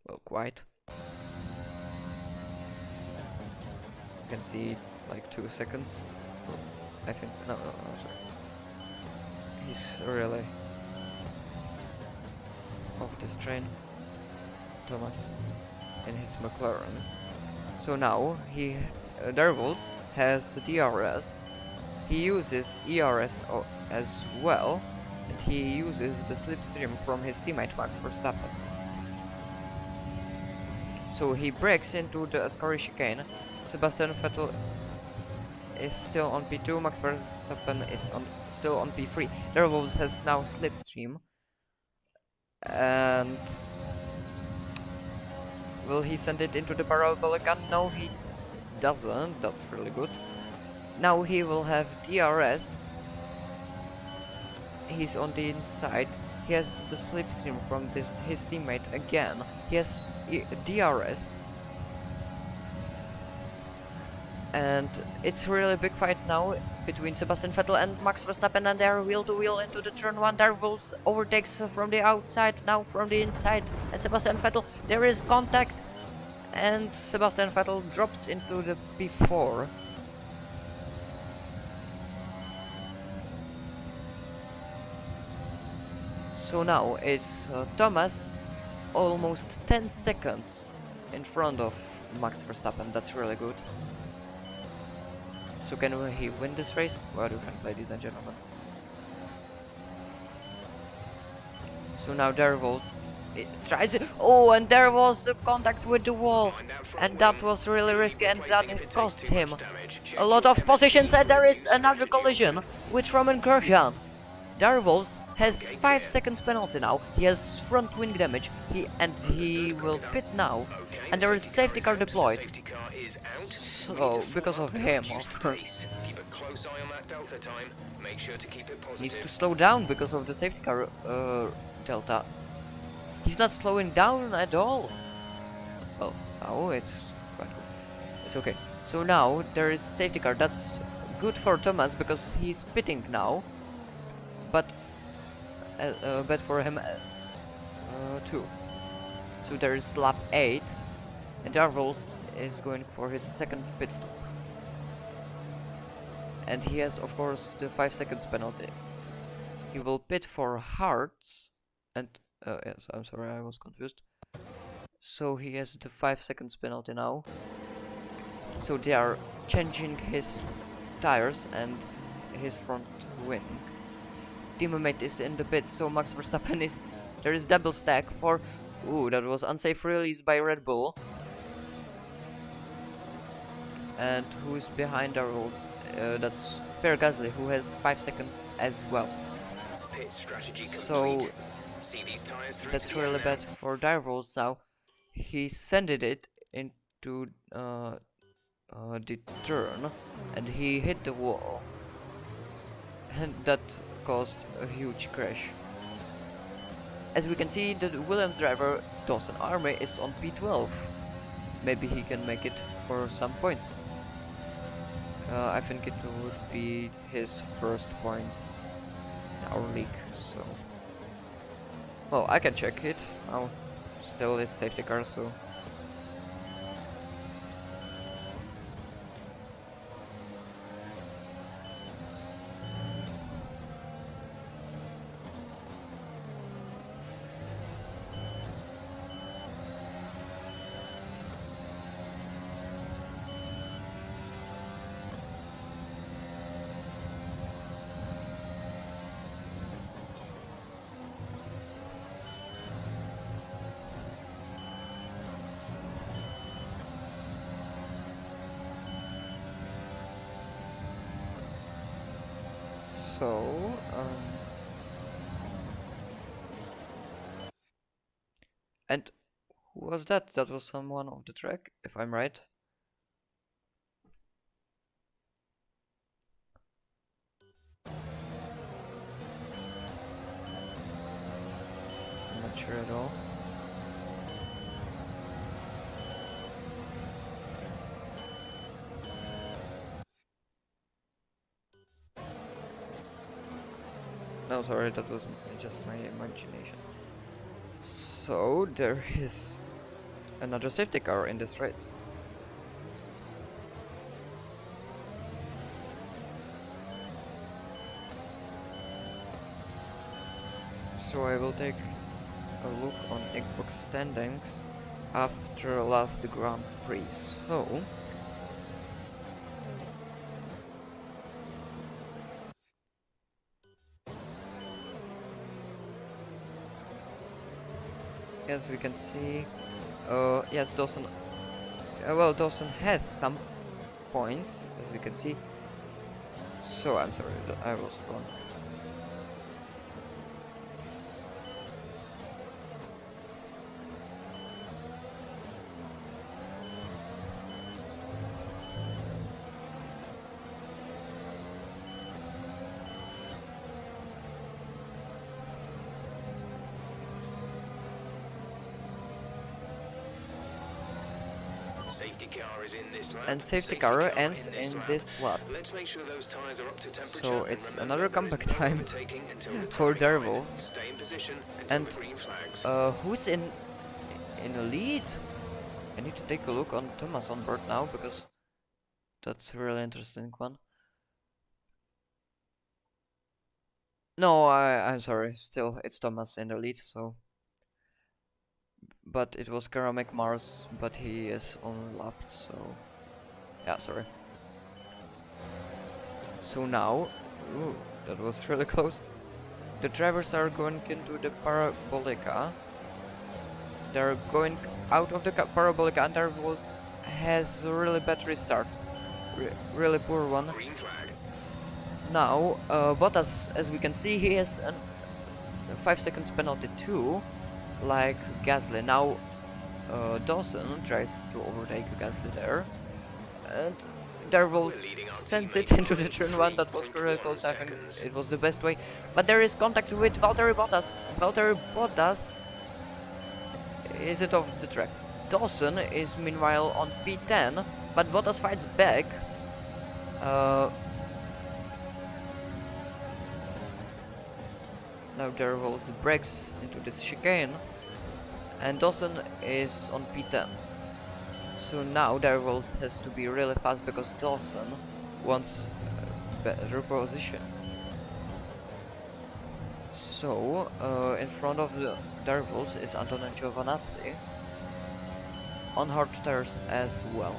Well, quite. You can see like 2 seconds. I think, no, sorry. He's really off this train, Thomas, in his McLaren. So now Darvels has DRS. He uses ERS as well, and he uses the slipstream from his teammate Max Verstappen. So he breaks into the Ascari chicane. Sebastian Vettel is still on P2, Max Verstappen is still on P3. Darvels has now slipstream. And will he send it into the Parabolica? No, he doesn't. That's really good. Now he will have DRS. He's on the inside. He has the slipstream from his teammate again. He has DRS. And it's really a big fight now between Sebastian Vettel and Max Verstappen, and they're wheel to wheel into the turn 1. Darvels overtakes from the outside, now from the inside, and Sebastian Vettel, there is contact, and Sebastian Vettel drops into the P4. So now it's Thomas, almost 10 seconds in front of Max Verstappen. That's really good. So can he win this race? Well, you can, ladies and gentlemen. So now there was it tries it. Oh, and there was a contact with the wall, and that was really risky, and that cost him a lot of positions. And there is another collision with Roman Grosjean. Darvolz has 5 seconds penalty now. He has front wing damage. He will pit now, and there is safety car deployed. So because of him, of course. Keep a close eye on that delta time. Make sure to keep it Needs to positive. slow down because of the safety car delta. He's not slowing down at all. Well, now it's quite good. It's okay. So now there is safety car. That's good for Thomas because he's pitting now. But bad for him too. So there is lap 8, and Darvels is going for his second pit stop. And he has, of course, the 5 seconds penalty. He will pit for Hearts, and yes, I'm sorry, I was confused. So he has the 5 seconds penalty now. So they are changing his tires and his front wing. Teammate is in the pits, so Max Verstappen is... There is double stack for... Ooh, that was unsafe release by Red Bull. And who is behind our rules? That's Pierre Gasly, who has 5 seconds as well. Pit strategy So complete. See these tires through that's to the really end bad for Darvels now. He sent it into the turn, and he hit the wall, and that caused a huge crash. As we can see, the Williams driver Dawson Army is on P12. Maybe he can make it for some points. I think it would be his first points in our league, so... Well, I can check it. Now, still it's safety car, so... So, and who was that? That was someone off the track, if I'm right. I'm not sure at all. No, sorry, that was just my imagination. So, there is another safety car in this race. So I will take a look on Xbox standings after last Grand Prix. So, as we can see, yes, Dawson. Well, Dawson has some points, as we can see. So I'm sorry, I was wrong. Safety car is in this lap. And safety car ends in lap. this lap. Let's make sure those tires are up to temperature. So it's and another remember, comeback there is no time overtaking until the for timing line. Darvels. Stay in position until And the green flags. who's in the lead? I need to take a look on Thomas on board now, because that's a really interesting one. No, I'm sorry, still it's Thomas in the lead, so... but it was Ceramic Mars, but he is unlapped, so yeah, sorry. So now, ooh, that was really close. The drivers are going into the Parabolica. They're going out of the Parabolica, and there has a really bad restart, really poor one. Green flag. Now, Bottas, as we can see, he has a 5 seconds penalty too, like Gasly. Now, Dawson tries to overtake Gasly there, and Darvels sends it into the turn 1. That was really close. I think it was the best way, but there is contact with Valtteri Bottas. Valtteri Bottas isn't off the track. Dawson is meanwhile on P10, but Bottas fights back. Now Darvels breaks into this chicane, and Dawson is on P10. So now Darvels has to be really fast because Dawson wants better position. So in front of the Darvels is Antonio Giovinazzi on hard tires as well.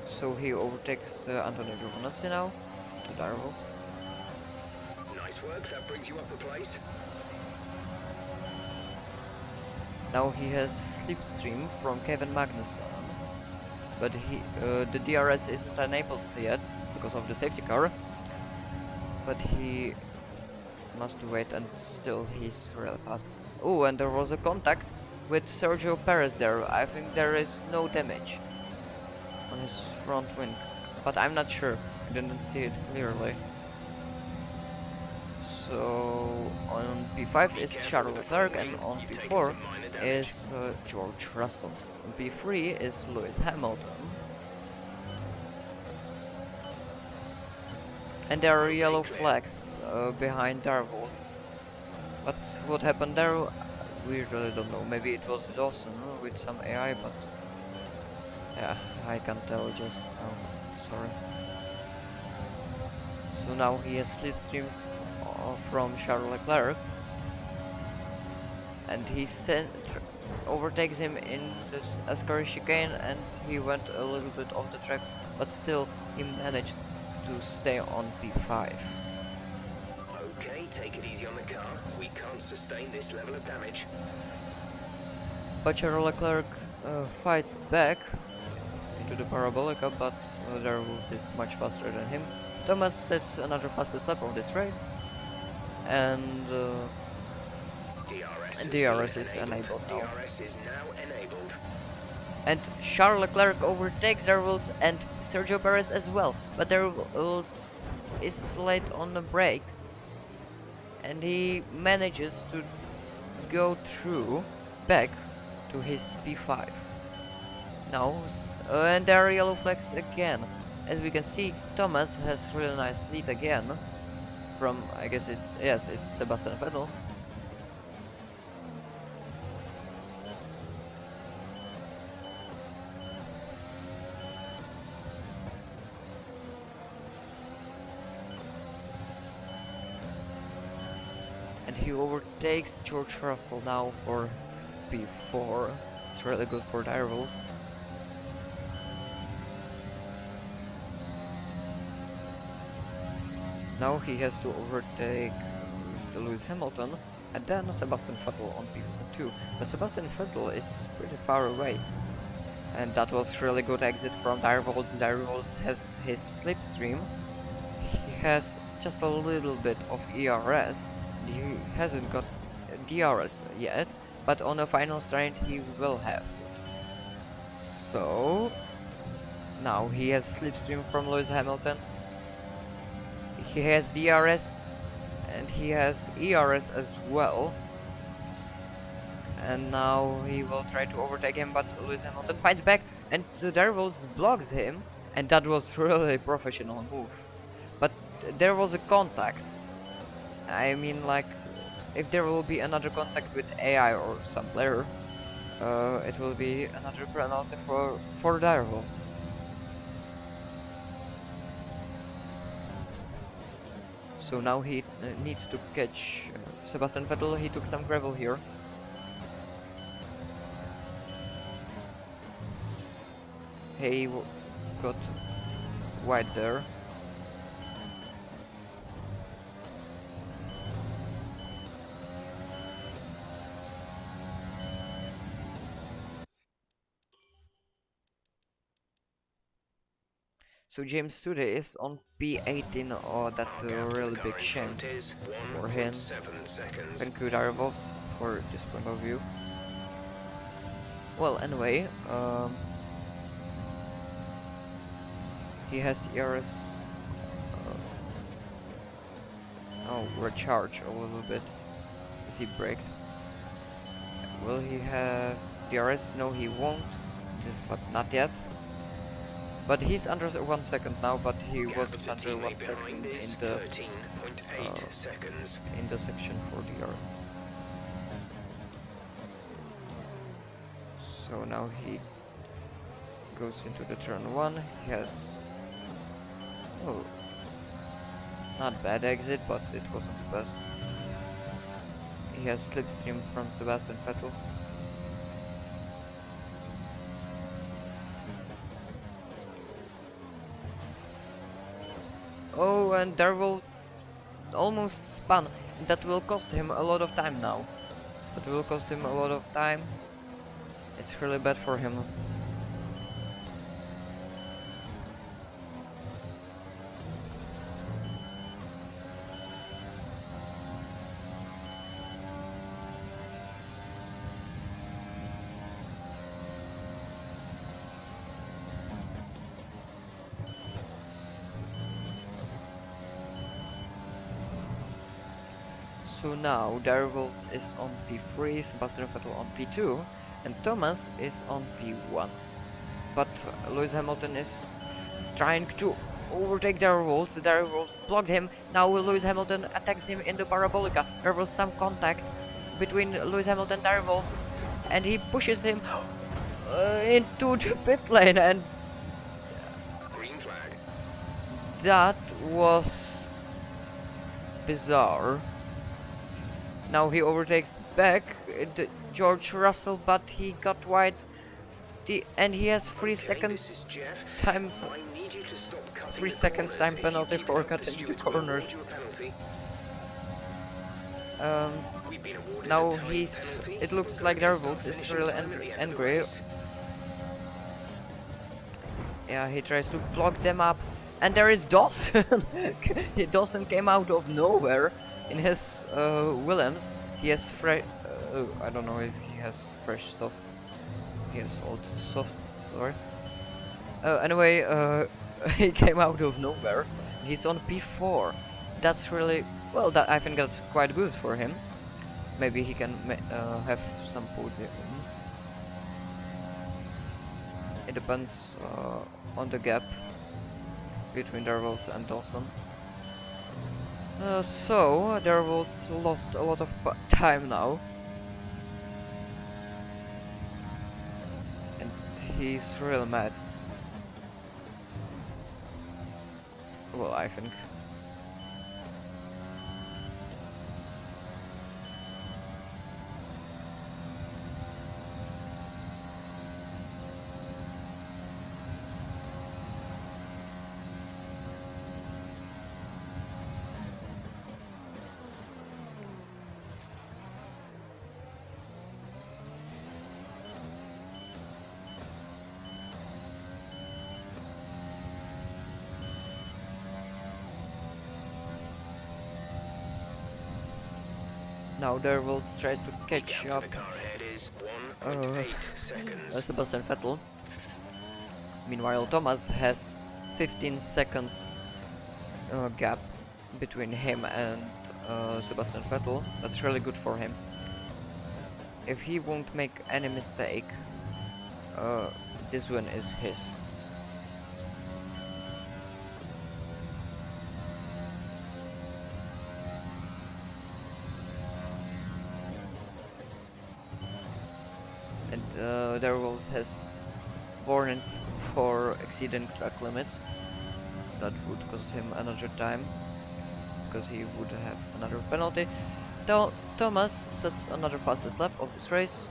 So he overtakes Antonio Giovinazzi now to Darvels. Nice work, that brings you up a place. Now he has slipstream from Kevin Magnussen, but the DRS isn't enabled yet because of the safety car. But he must wait, and still he's really fast. Oh, and there was a contact with Sergio Perez there. I think there is no damage on his front wing, but I'm not sure. I didn't see it clearly. So on P5 is Charles Leclerc, and on P4 is George Russell. On P3 is Lewis Hamilton. And there are yellow flags behind Darvels. But what happened there, we really don't know. Maybe it was Dawson with some AI, but yeah, I can't tell just now. Sorry. So now he has slipstream from Charles Leclerc, and he overtakes him in this Ascari chicane, and he went a little bit off the track, but still he managed to stay on P5. Okay, take it easy on the car. We can't sustain this level of damage. But Charles Leclerc fights back into the Parabolica, but Darvels is much faster than him. Thomas sets another fastest lap of this race, and DRS is enabled now. DRS is now enabled. And Charles Leclerc overtakes Darvels and Sergio Perez as well, but Darvels is late on the brakes, and he manages to go through back to his P5. Now, and there are yellow flags again. As we can see, Thomas has really nice lead again from, I guess it's Sebastian Vettel. And he overtakes George Russell now for P4. It's really good for Darvels. Now he has to overtake Lewis Hamilton and then Sebastian Vettel on P4 too. But Sebastian Vettel is pretty far away. And that was really good exit from Darvels. Darvels has his slipstream. He has just a little bit of ERS. He hasn't got DRS yet, but on the final straight he will have it. So now he has slipstream from Lewis Hamilton. He has DRS and he has ERS as well. And now he will try to overtake him, but Lewis Hamilton fights back and the Darvels blocks him, and that was really a professional move. But there was a contact I mean, like, if there will be another contact with AI or some player, it will be another penalty for direwolves. So now he needs to catch Sebastian Vettel. He took some gravel here. He got wide there. So James today is on P18. Oh, that's a really big shame for him. Thank you, Direwolves, for this point of view. Well, anyway, he has ERS. Oh, recharge a little bit. Is he braked? Will he have DRS? No, he won't. Not yet. But he's under 1 second now, but he wasn't under 1 second in the section for DRS. So now he goes into the turn 1. He has not bad exit, but it wasn't the best. He has slipstream from Sebastian Vettel. Oh, and Darwell's almost spun. That will cost him a lot of time now. That will cost him a lot of time. It's really bad for him. So now Darwolves is on P3, Sebastian Vettel on P2, and Thomas is on P1. But Lewis Hamilton is trying to overtake Darwolves. Darwolves blocked him. Now Lewis Hamilton attacks him in the Parabolica. There was some contact between Lewis Hamilton and Darwolves, and he pushes him into the pit lane, and Green flag. that was bizarre. Now he overtakes back George Russell, but he got wide. And he has 3 seconds time. 3 seconds time penalty for cutting the corners. Now it looks like Darwolves is really angry. Yeah, he tries to block them up, and there is Dawson. Dawson came out of nowhere in his Williams. He has fresh. I don't know if he has fresh soft. He has old soft. Sorry. Anyway, he came out of nowhere. He's on P4. That's really well. I think that's quite good for him. Maybe he can have some podium. It depends on the gap between Darwolves and Dawson. So Darwolves lost a lot of time now, and he's real mad. Well, I think. Now Darwolves tries to catch up Sebastian Vettel. Meanwhile, Thomas has 15 seconds gap between him and Sebastian Vettel. That's really good for him. If he won't make any mistake, this win is his. Darrells has warning for exceeding track limits. That would cost him another time, because he would have another penalty. Thomas sets another fastest lap of this race.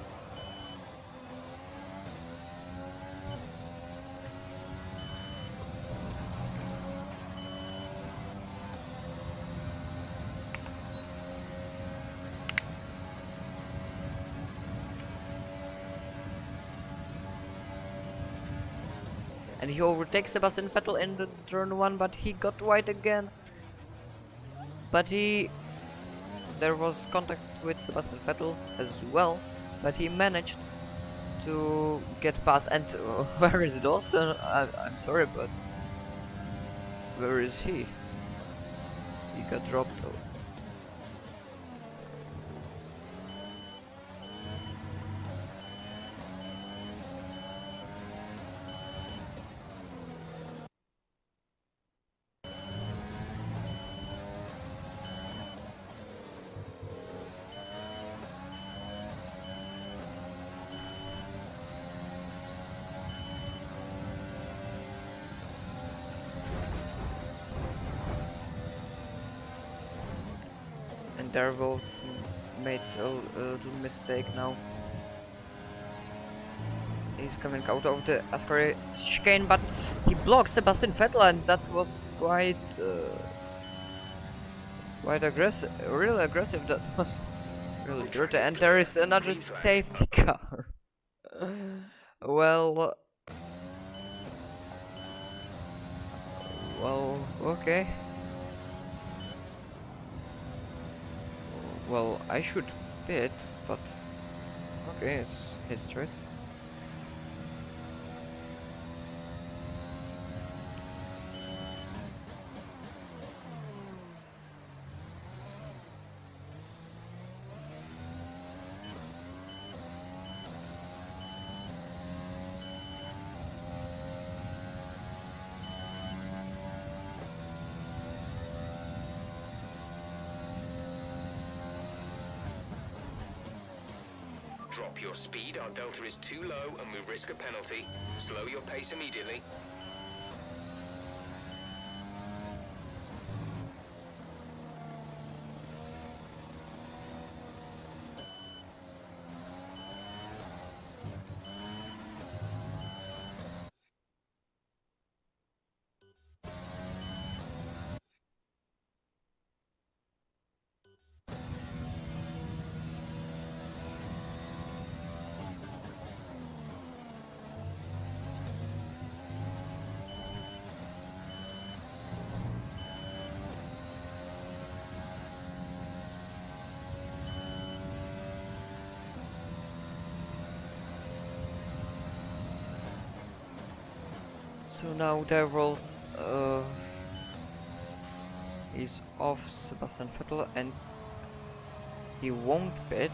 And he overtakes Sebastian Vettel in the turn 1, but he got wide again. But there was contact with Sebastian Vettel as well, but he managed to get past. And where is Dawson? I'm sorry, but where is he? He got dropped. And Darvels made a little mistake now. He's coming out of the Ascari chicane, but he blocks Sebastian Vettel, and that was quite aggressive, really aggressive. That was really dirty. And there is another safety car. Well, okay. Well, I should pit, but okay, it's his choice. Drop your speed, our delta is too low and we risk a penalty. Slow your pace immediately. So now Darrells is off Sebastian Vettel, and he won't pit.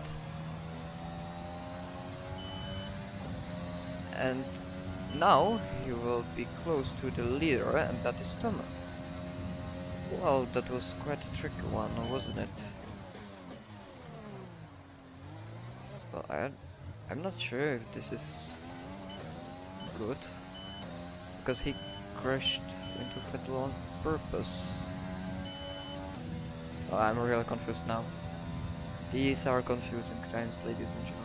And now he will be close to the leader, and that is Thomas. Well, that was quite a tricky one, wasn't it? Well, I'm not sure if this is good, because he crashed into Vettel on purpose. Well, I'm really confused now. These are confusing times, ladies and gentlemen.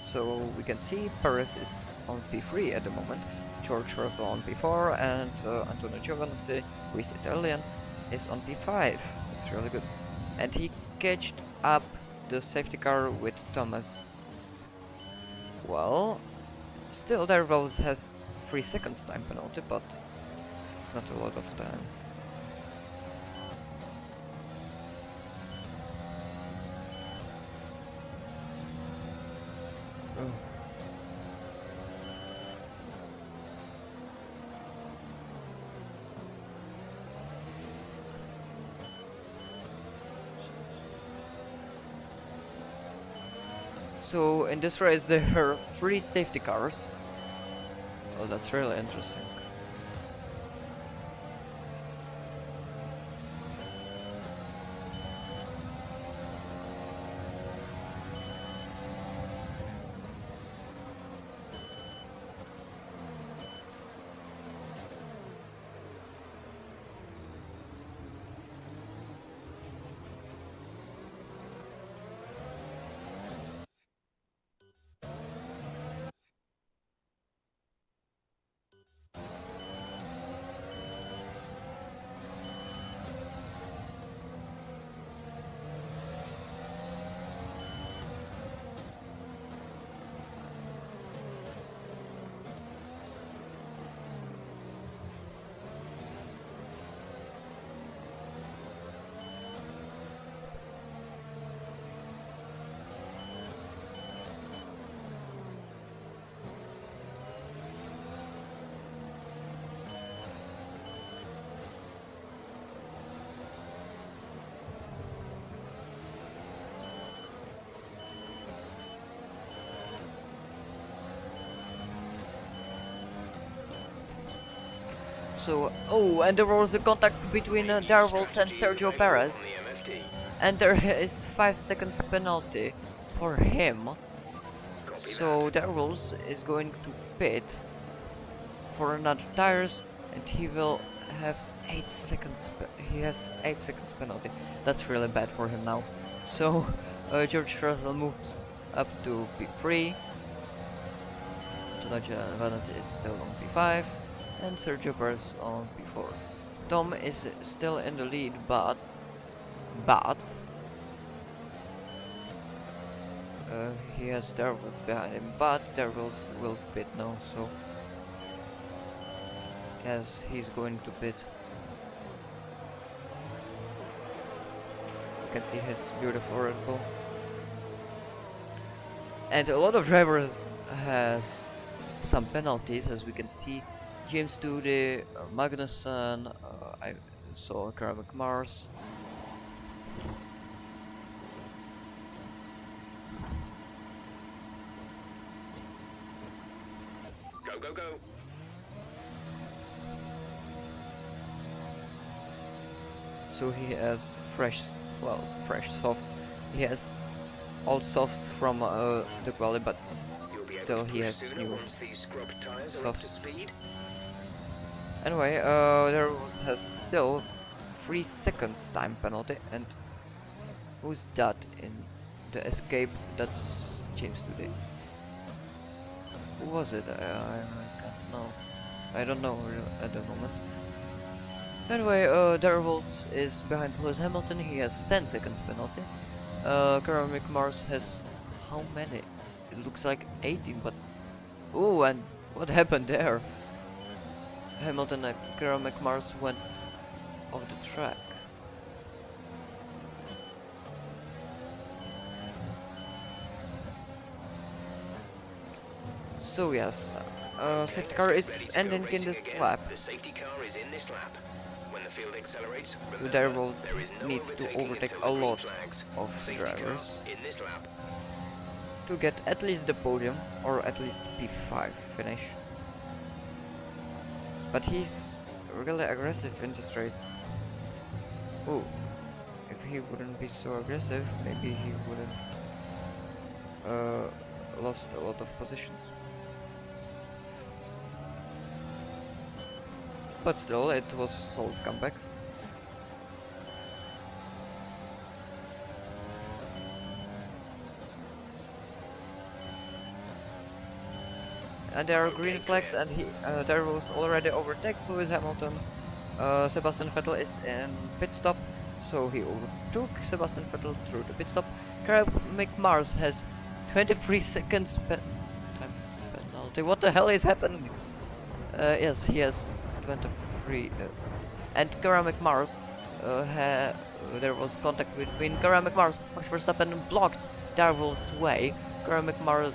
So we can see Perez is on P3 at the moment, George Russell on P4, and Antonio Giovinazzi, who is Italian, is on P5. It's really good. And he catched up the safety car with Thomas. Well, still Darvels has 3 seconds time penalty, but it's not a lot of time. Oh. So in this race there are 3 safety cars. Oh, that's really interesting. So, oh, and there was a contact between Darvels and Sergio Perez, and there is 5 seconds penalty for him. So Darvels is going to pit for another tires, and he will have 8 seconds. He has 8 seconds penalty. That's really bad for him now. So George Russell moved up to P3. Tanaja Valence is still on P5, and Sergio Perez on P4. Tom is still in the lead, but he has Darvels behind him, but Darvels will pit now, so yes, he's going to pit. You can see his beautiful Red Bull. And a lot of drivers has some penalties, as we can see. James Doody, Magnussen, I saw Kermit Mars. Go, go, go. So he has fresh softs. He has old softs from the quali, but still he has new softs. Anyway, there has still 3 seconds time penalty, and who's that in the escape? That's James today. Who was it? I can't know. I don't know at the moment. Anyway, Darvels is behind Lewis Hamilton. He has 10 seconds penalty. Kermit Mars has how many? It looks like 18, but oh, and what happened there? Hamilton and Kermit Mars went off the track. So yes, safety car is ending in this lap. The safety car is in this lap. When the field accelerates, So remember, Darvels there is no needs to overtaking overtake until a the green lot flags. of Safety car drivers in this lap. to get at least the podium or at least P5 finish. But he's really aggressive in this race. Oh, if he wouldn't be so aggressive, maybe he wouldn't lost a lot of positions. But still, it was solid comebacks. And there are green flags, and there was already overtakes Lewis Hamilton. Sebastian Vettel is in pit stop, so he overtook Sebastian Vettel through the pit stop. Kermit Mars has 23 seconds time penalty. What the hell is happening? Yes, he has 23. And Kermit Mars, there was contact between Kermit Mars. Max Verstappen blocked Darvell's way. Kermit Mars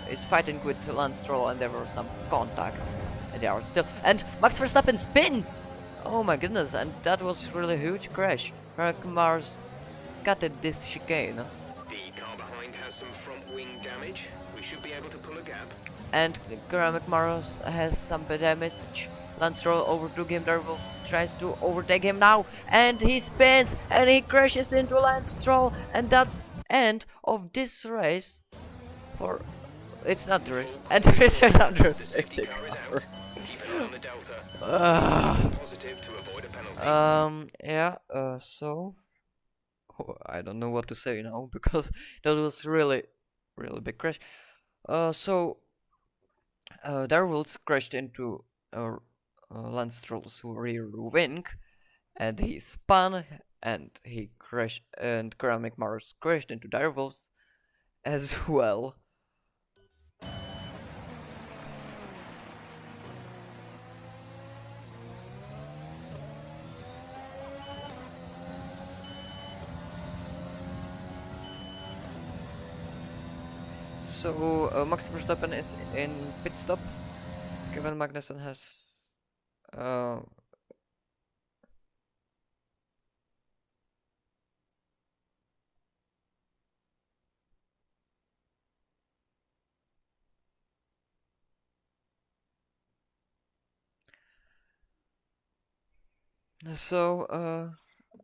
is fighting with Lance Stroll, and there were some contacts. And they are still. And Max Verstappen spins! Oh my goodness, and that was really a huge crash. Kermit Mars cut at this chicane. The car behind has some front wing damage. should be able to pull a gap. And Ceramic Maros has some damage. Lance Stroll overtook him. Darwolf tries to overtake him now, and he spins and he crashes into Lance Stroll, and that's end of this race. For it's not the race, and there is another The safety car is car. out. Keep an eye on the delta. Positive to avoid a penalty. Yeah. So I don't know what to say now because that was really big crash. So Darwolf crashed into Lance Stroll's rear wing, and he spun, and he crashed, and Ceramic Mars crashed into Darwolf as well. So Max Verstappen is in pit stop. Kevin Magnussen has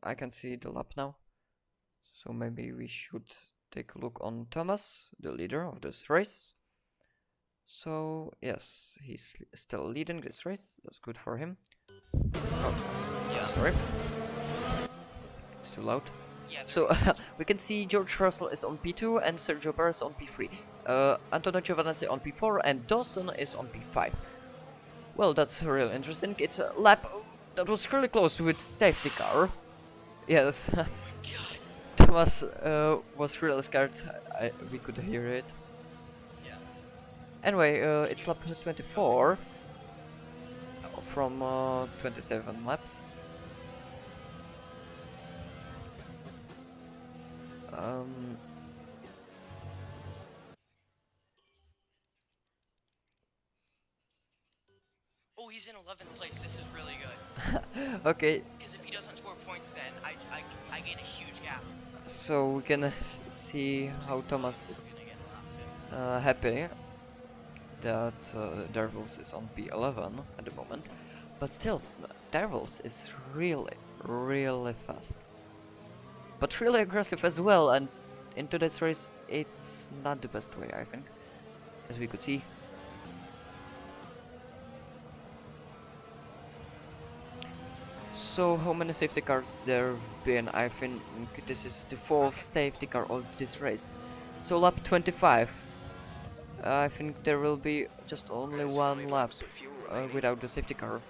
I can see the lap now. So maybe we should take a look on Thomas, the leader of this race. So yes, he's still leading this race. That's good for him. Oh, Yeah. sorry, it's too loud. Yeah. So we can see George Russell is on P2 and Sergio Perez on P3. Antonio Giovinazzi on P4 and Dawson is on P5. Well, that's really interesting. It's a lap that was really close with safety car. Yes, Thomas was really scared. We could hear it. Yeah. Anyway, it's lap 24 from 27 laps. Oh, he's in 11th place. This is really good. Okay, Because if he doesn't score points, then I gain a huge gap. so we can see how Thomas is Gonna get a lap too. happy that Darwolf is on P11 at the moment, but still, Darwolf is really fast, but really aggressive as well, and in today's race it's not the best way, I think, as we could see. So how many safety cars there have been? I think this is the 4th safety car of this race. So lap 25. I think there will be just only There's one 5 lap laps of fuel remaining. without the safety car.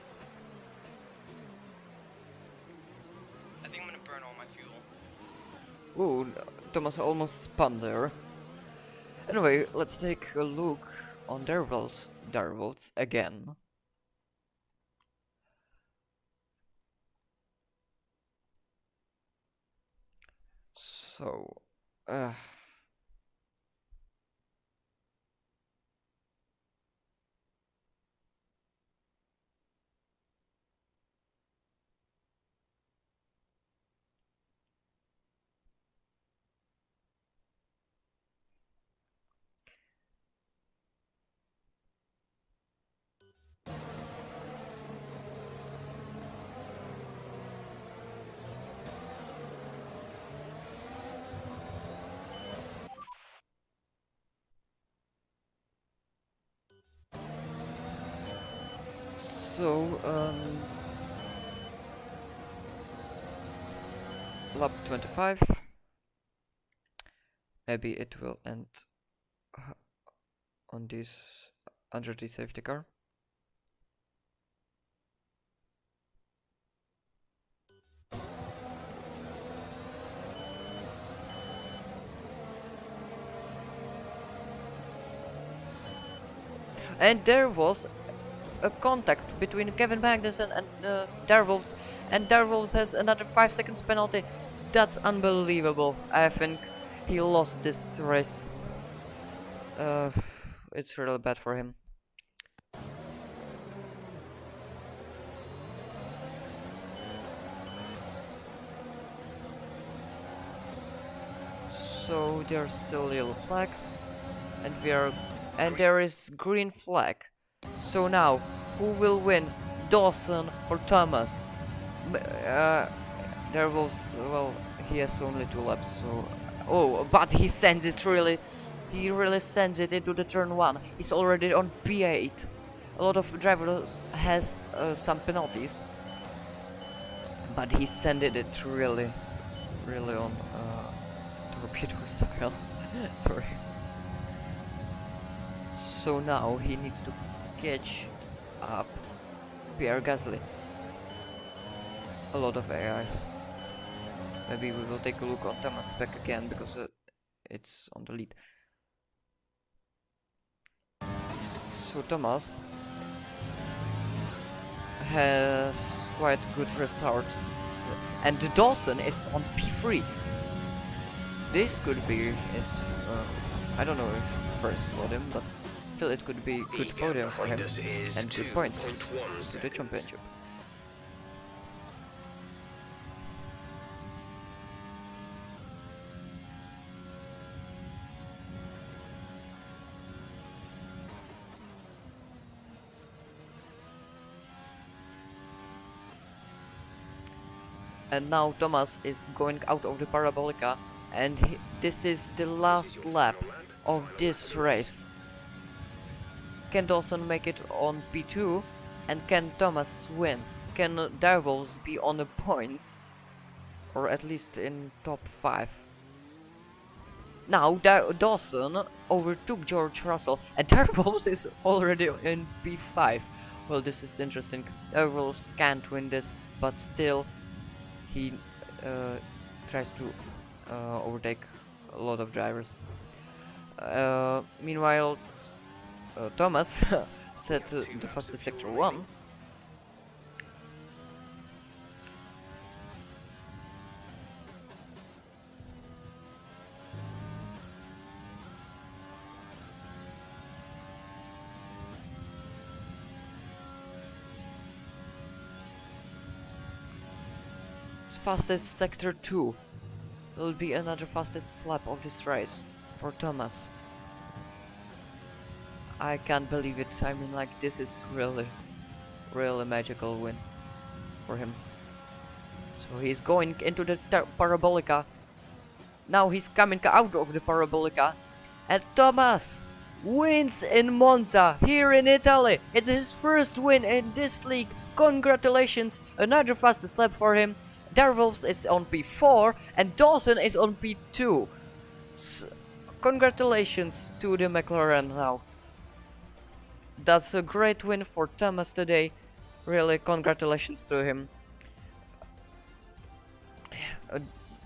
I think I'm gonna burn all my fuel. Ooh, Thomas almost spun there. Anyway, let's take a look on Darwolf again. So, lap 25. Maybe it will end on this under the safety car. And there was a contact between Kevin Magnussen and Darwolf, and Darwolf has another 5 seconds penalty. That's unbelievable. I think he lost this race. It's really bad for him. So there are still yellow flags. and there is green flag. So now, who will win, Dawson or Thomas? There was, well, he has only 2 laps, so... Oh, but he sends it really... He really sends it into the turn 1. He's already on P8. A lot of drivers has some penalties. But he sent it really on torpedo style. Sorry. So now he needs to catch up Pierre Gasly. A lot of AIs. Maybe we will take a look on Thomas back again because it's on the lead. So Thomas has quite good restart, and Dawson is on P3. This could be his, I don't know if first podium, but still it could be good podium for him and good points to the championship. And now Thomas is going out of the Parabolica, and this is the last lap of this race. Can Dawson make it on P2, and can Thomas win? Can Darvels be on the points, or at least in top 5? Now Dawson overtook George Russell, and Darvels is already in P5. Well, this is interesting. Darvels can't win this, but still he tries to overtake a lot of drivers. Meanwhile, Thomas set the fastest sector 1. Fastest sector 2 will be another fastest lap of this race for Thomas. I can't believe it. I mean, like, this is really magical win for him. So he's going into the Parabolica. Now he's coming out of the Parabolica, and Thomas wins in Monza here in Italy. It's his first win in this league. Congratulations! Another fastest lap for him. Darvels is on P4 and Dawson is on P2. Congratulations to the McLaren now. That's a great win for Thomas today. Really, congratulations to him.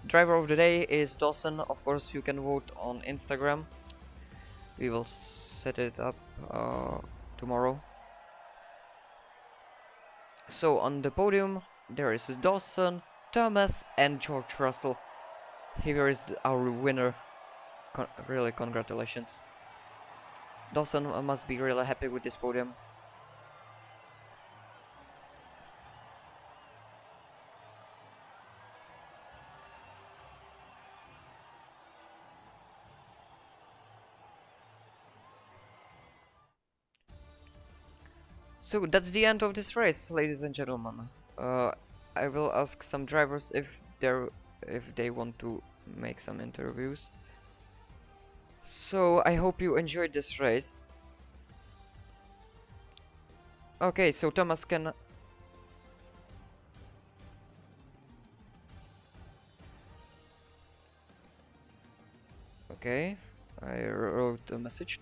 Driver of the day is Dawson. Of course, you can vote on Instagram. We will set it up tomorrow. So on the podium there is Dawson, Thomas and George Russell. Here is our winner. Really, congratulations. Dawson must be really happy with this podium. So that's the end of this race, ladies and gentlemen. I will ask some drivers if they want to make some interviews. So I hope you enjoyed this race. Okay, so Thomas can... Okay, I wrote a message.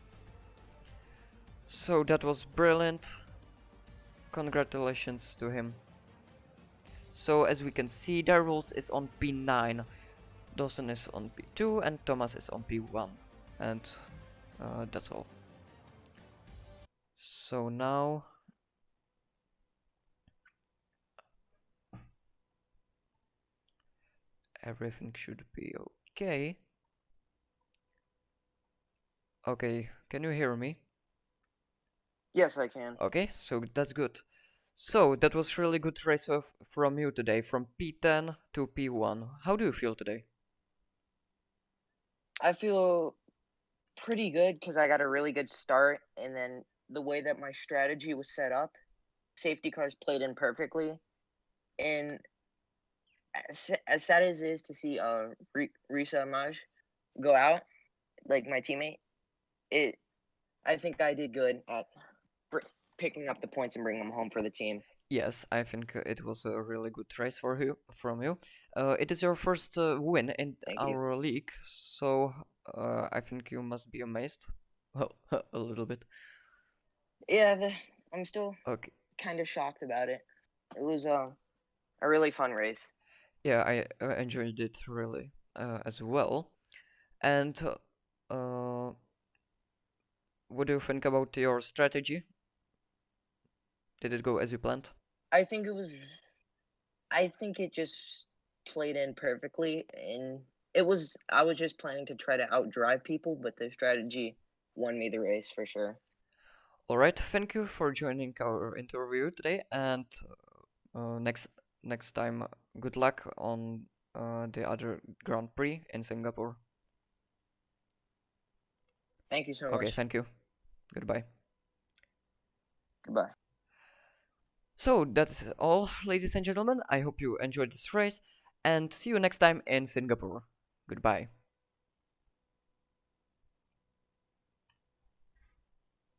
So that was brilliant. Congratulations to him. So as we can see, Darrells is on P9, Dawson is on P2 and Thomas is on P1. And that's all. So now everything should be okay. Okay, can you hear me? Yes, I can. Okay, so that's good. So that was really good race from you today, from P10 to P1. How do you feel today? I feel pretty good because I got a really good start, and then the way that my strategy was set up, safety cars played in perfectly. And as sad as it is to see Risa Maj go out, like my teammate, it I think I did good at picking up the points and bringing them home for the team. Yes, I think it was a really good race for you from you. It is your first win in Thank you. our league, so I think you must be amazed. Well, a little bit. Yeah, I'm still Okay. kind of shocked about it. It was a really fun race. Yeah, I enjoyed it really as well. And what do you think about your strategy? Did it go as you planned? I think it was. I think it just played in perfectly, and it was. I was just planning to try to outdrive people, but the strategy won me the race for sure. All right, thank you for joining our interview today, and next time, good luck on the other Grand Prix in Singapore. Thank you so Okay, much. thank you. Goodbye. Goodbye. So that's all, ladies and gentlemen. I hope you enjoyed this race, and see you next time in Singapore. Goodbye.